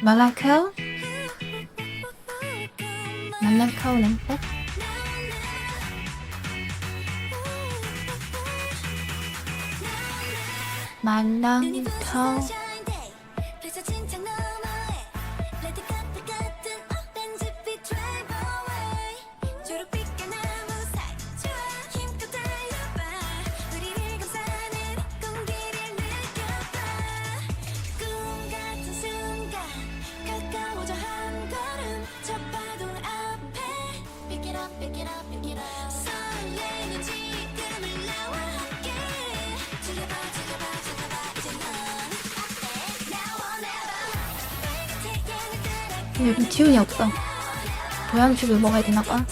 말라카오? 말라카오는데? 말랑카오. 여기 기운이 없어. 보양식을 먹어야 되나봐.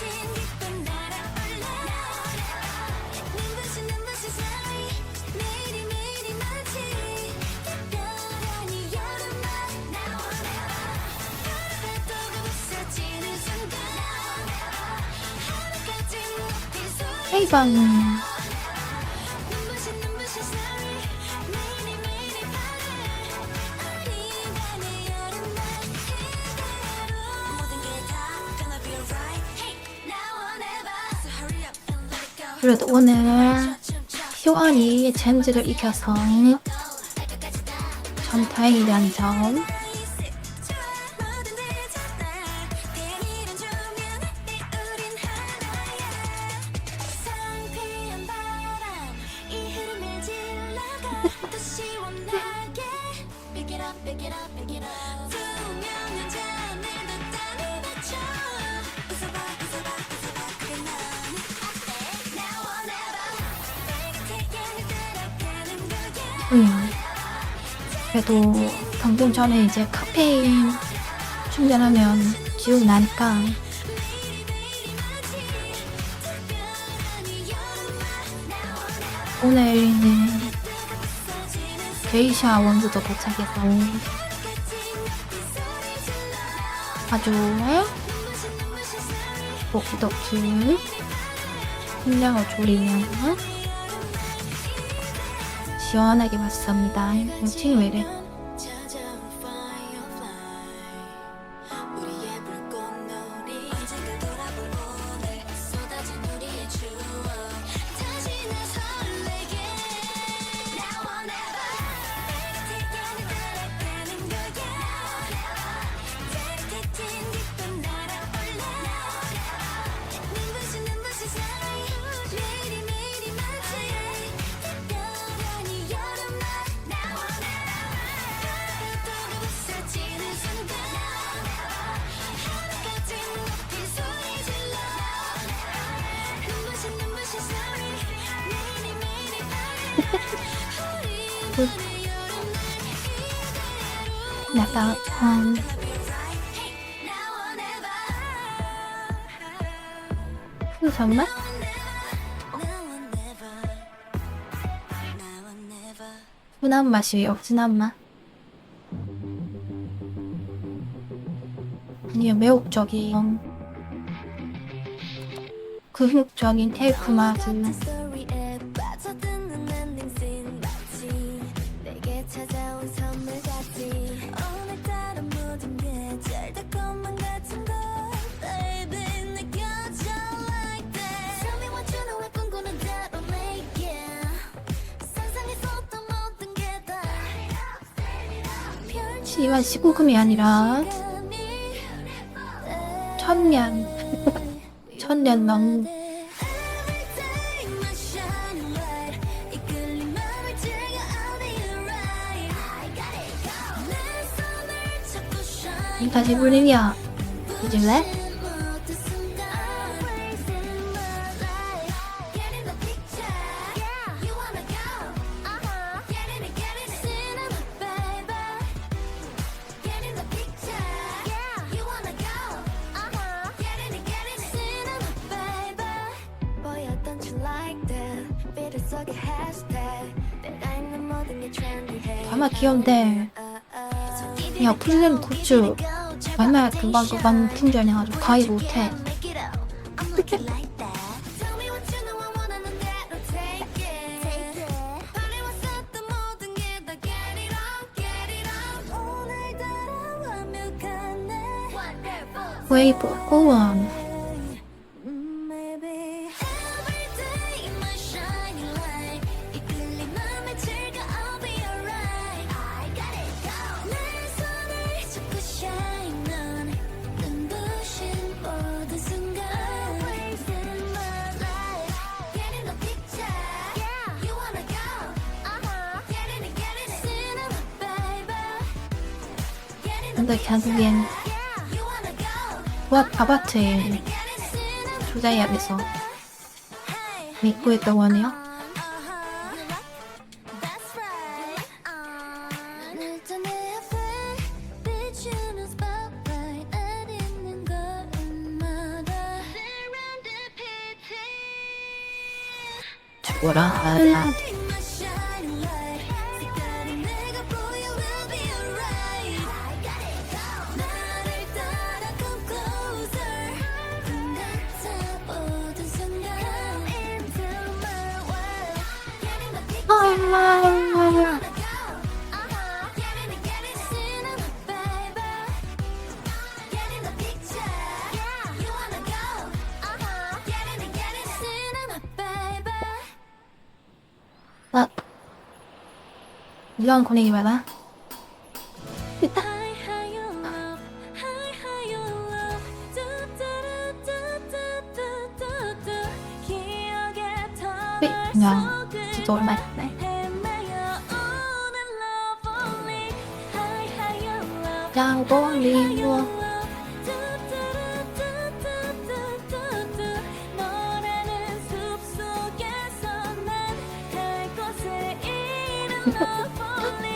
헤이방. 그래도 오늘 효안이 젠지를 이겨서 참 다행이라는 점. 그래도 방송 전에 이제 카페인 충전하면 기운 나니까 오늘은 게이샤 원두도 도착해서 아주 먹기덕지 심장을 졸이며 시원하게 마셨습니다. 칭이 왜 이래? 약간 정말? 순한 맛이에요. 순한 맛. 아니요, 매혹적인 극적인 테이프 맛은 스토리에 빠져드는 엔딩 씬 마치 내게 찾아온 선물 같지 오늘따라 모든 게 잘 될 것만 같은 걸 Baby 느껴져 like that Tell me what you know 왜 꿈꾸는 대로 make it 상상했었던 모든 게다 하지만 19금이 아니라 천년 천년 너무 다시 불리냐 잊을래? 아마 귀여운데 야 풀림 굿즈 맨날 그만 풍전해가지고 가입 못해. 웨이브 우원 근데 결국엔 아파트에 조자이합에서 믿고 있다고 하네요. 죽어라. 이런 분위기 봐라. 됐다. 그냥 진짜 오랜만이네. 야보리워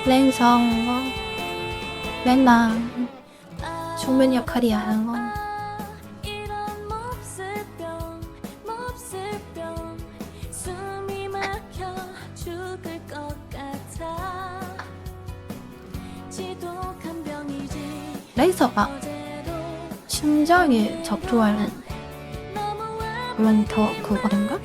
랭성 랭랑 중면 역할이야 하는 거. 레이서가 심장에 접촉하는 그런 더 그거인가?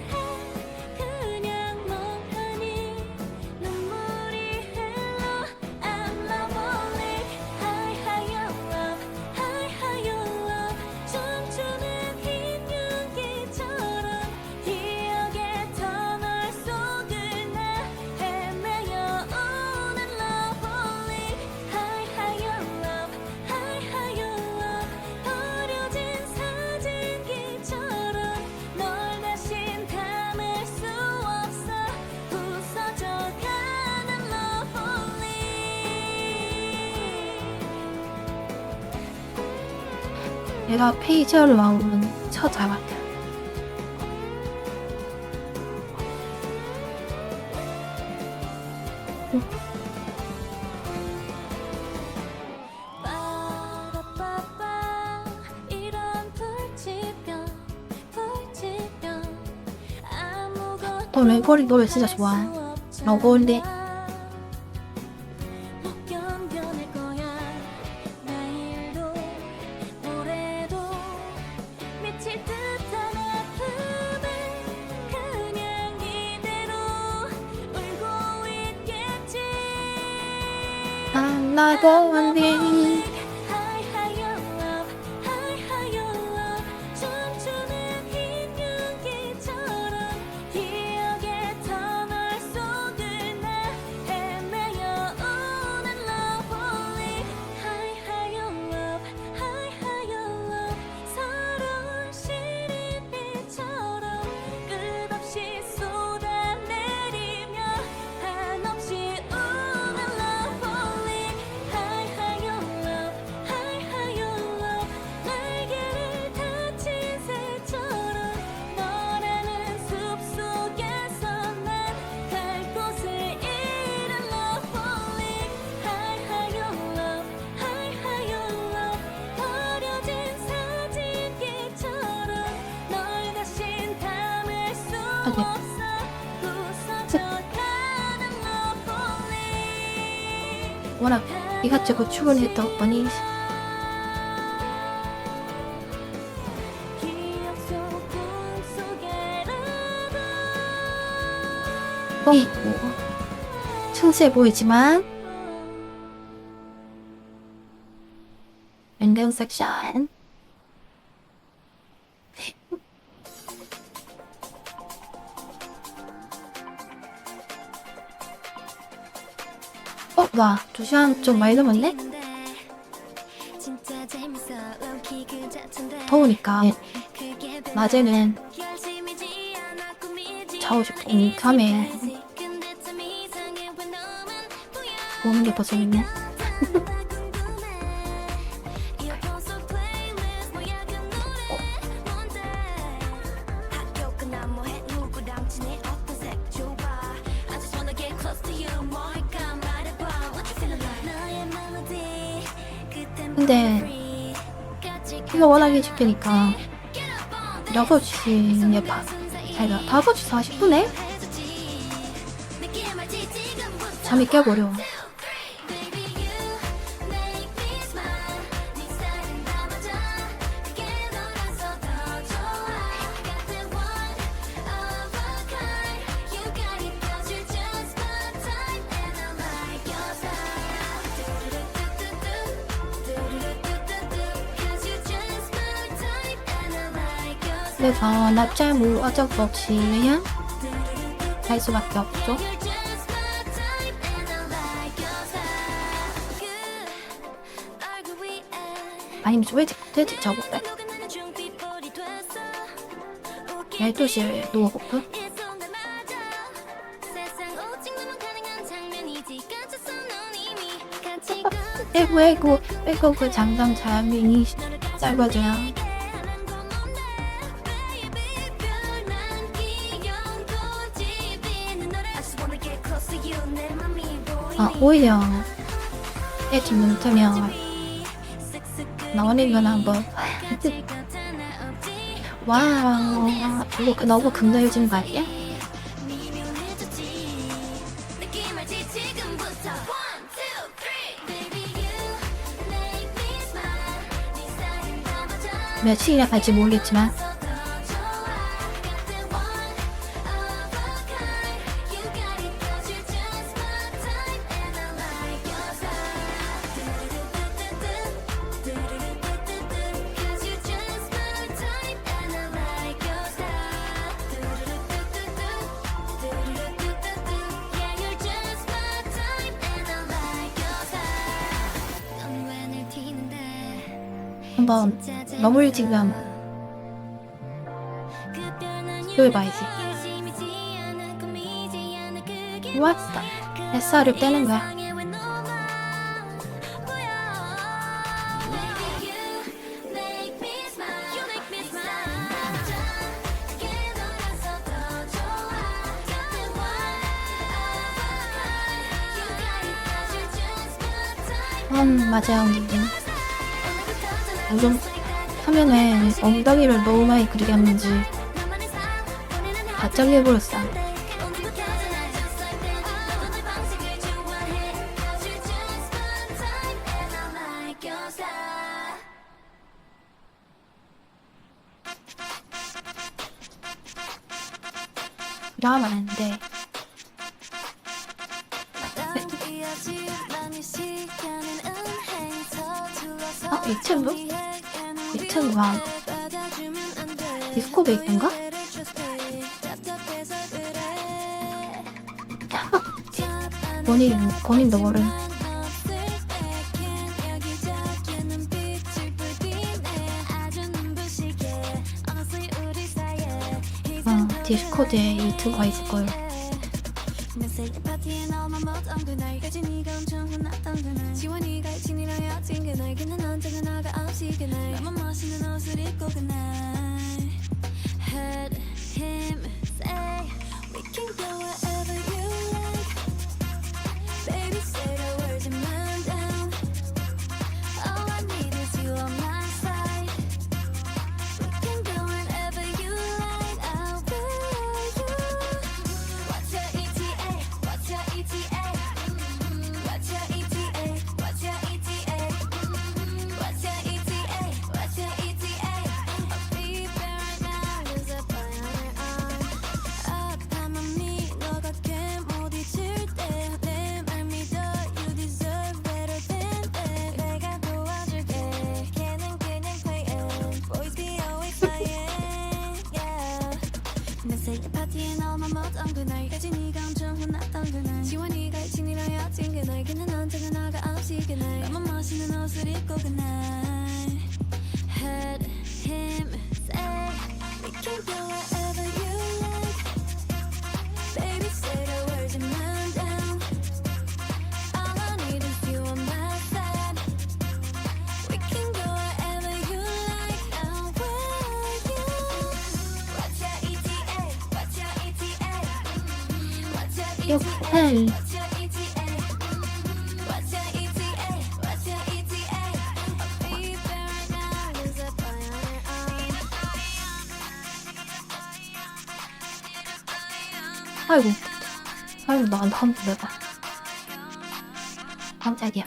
얘가 페이지를 나오면 쳐잘 같아. 레버리 노래 진짜 좋아. 러블리. Another one thing. 춤추는 흰 윤기처럼 기억의 터널 속을 나 헤매어 오는 lovely high higher love high higher love 서러운 시린이처럼 끝없이 쏟아내리며 한없이 우는 lovely high higher love high higher love 날개를 다친 새처럼 너라는 숲속에서 난 갈 곳을 잃은 lovely high higher love high higher love 버려진 사진기처럼 널 다신 담을 수 없어 부서져가는 lovely 워낙 이같이 출근했다 보니 기억 속 꿈속에라도 뻥이 있고 층스해 보이지만 랜덤 섹션 와 2시간 좀 많이 넘었네? 진짜 재밌어 low-key 그 자체인데 더우니까 그게 낮에는 결심이지 않아 꿈이지 자고 싶은 밤에 근데 참 이상해 왜 너만 보여 보는 게 더 재밌네. 이어폰 속 플레이리스트 뭐야 그 노래 뭔데 학교 끝나면 뭐해 누구랑 지내 어떤 색 좋아 I just wanna get close to you 뭘까 말해봐 What you feeling like 너의 멜로디 그 근데 템포 이거 워낙에 쉽게니까 6시에 자기가 5시 40분에 잠이 깨버려. 그래서 낮잠을 어쩔 수 없이 그냥 잘 수밖에 없죠. 아니면 왜 일찍 자볼래? 12시에 누워볼까? 에구 그 장장 잠이 짧아져야 오히려 일찍 눈 뜨면 나오는 건 한번 와우 이거 너무 긍정해지는 거 아니야? 며칠이나 갈지 모르겠지만 한번 너무 일찍 가면 여기 봐야지. 왔어. 햇살을 떼는 거야. 맞아요. 요즘 화면에 엉덩이를 너무 많이 그리게 하는지 바짝 해버렸어. 나만 안 돼. 2층과 디스코 베이스인가? 본인도 모르는 디스코드에 2층과 있을걸. 호텔 아이고 나한테 한번 내봐. 깜짝이야.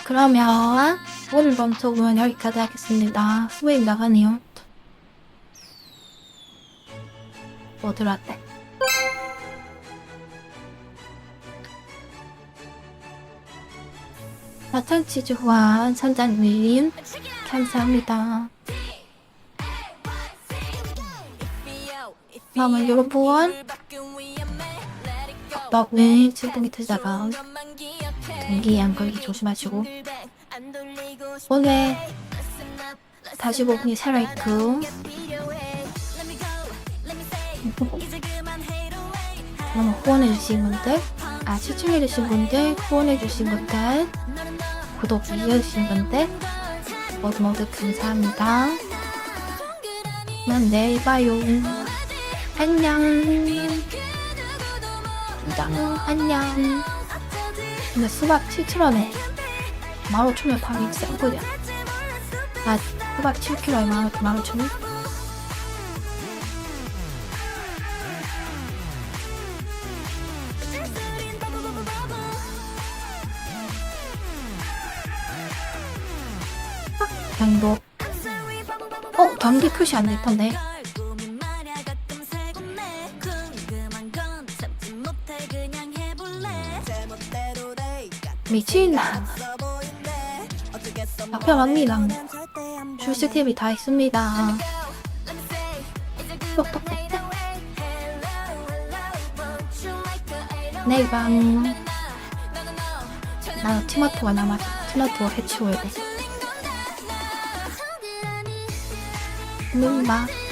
그러면 오늘 방송은 여기까지 하겠습니다. 수행 나가네요. 뭐 들어왔대? 바탕치즈 후원 선장님 감사합니다. 그러면 여러분 덕분에 질풍이 트다가 감기에 안 걸리기 조심하시고 오늘 45분이 살아있고 후원해주신 분들 시청해주신 분들 후원해주신 분들 구독 눌러주신 분들 모두 감사합니다. 그럼 내일 봐요. 안녕. 안녕. 근데 수박 7kg에 15,000원 파기 싼거야. 수박 7kg에 15,000원? 당도. 단계 표시 안 됐던데. 미친. 잡혀갑니다. 출시팁이 다 있습니다. 내일 밤 나 토마토가 남아서 토마토 해치워야 돼. 봐.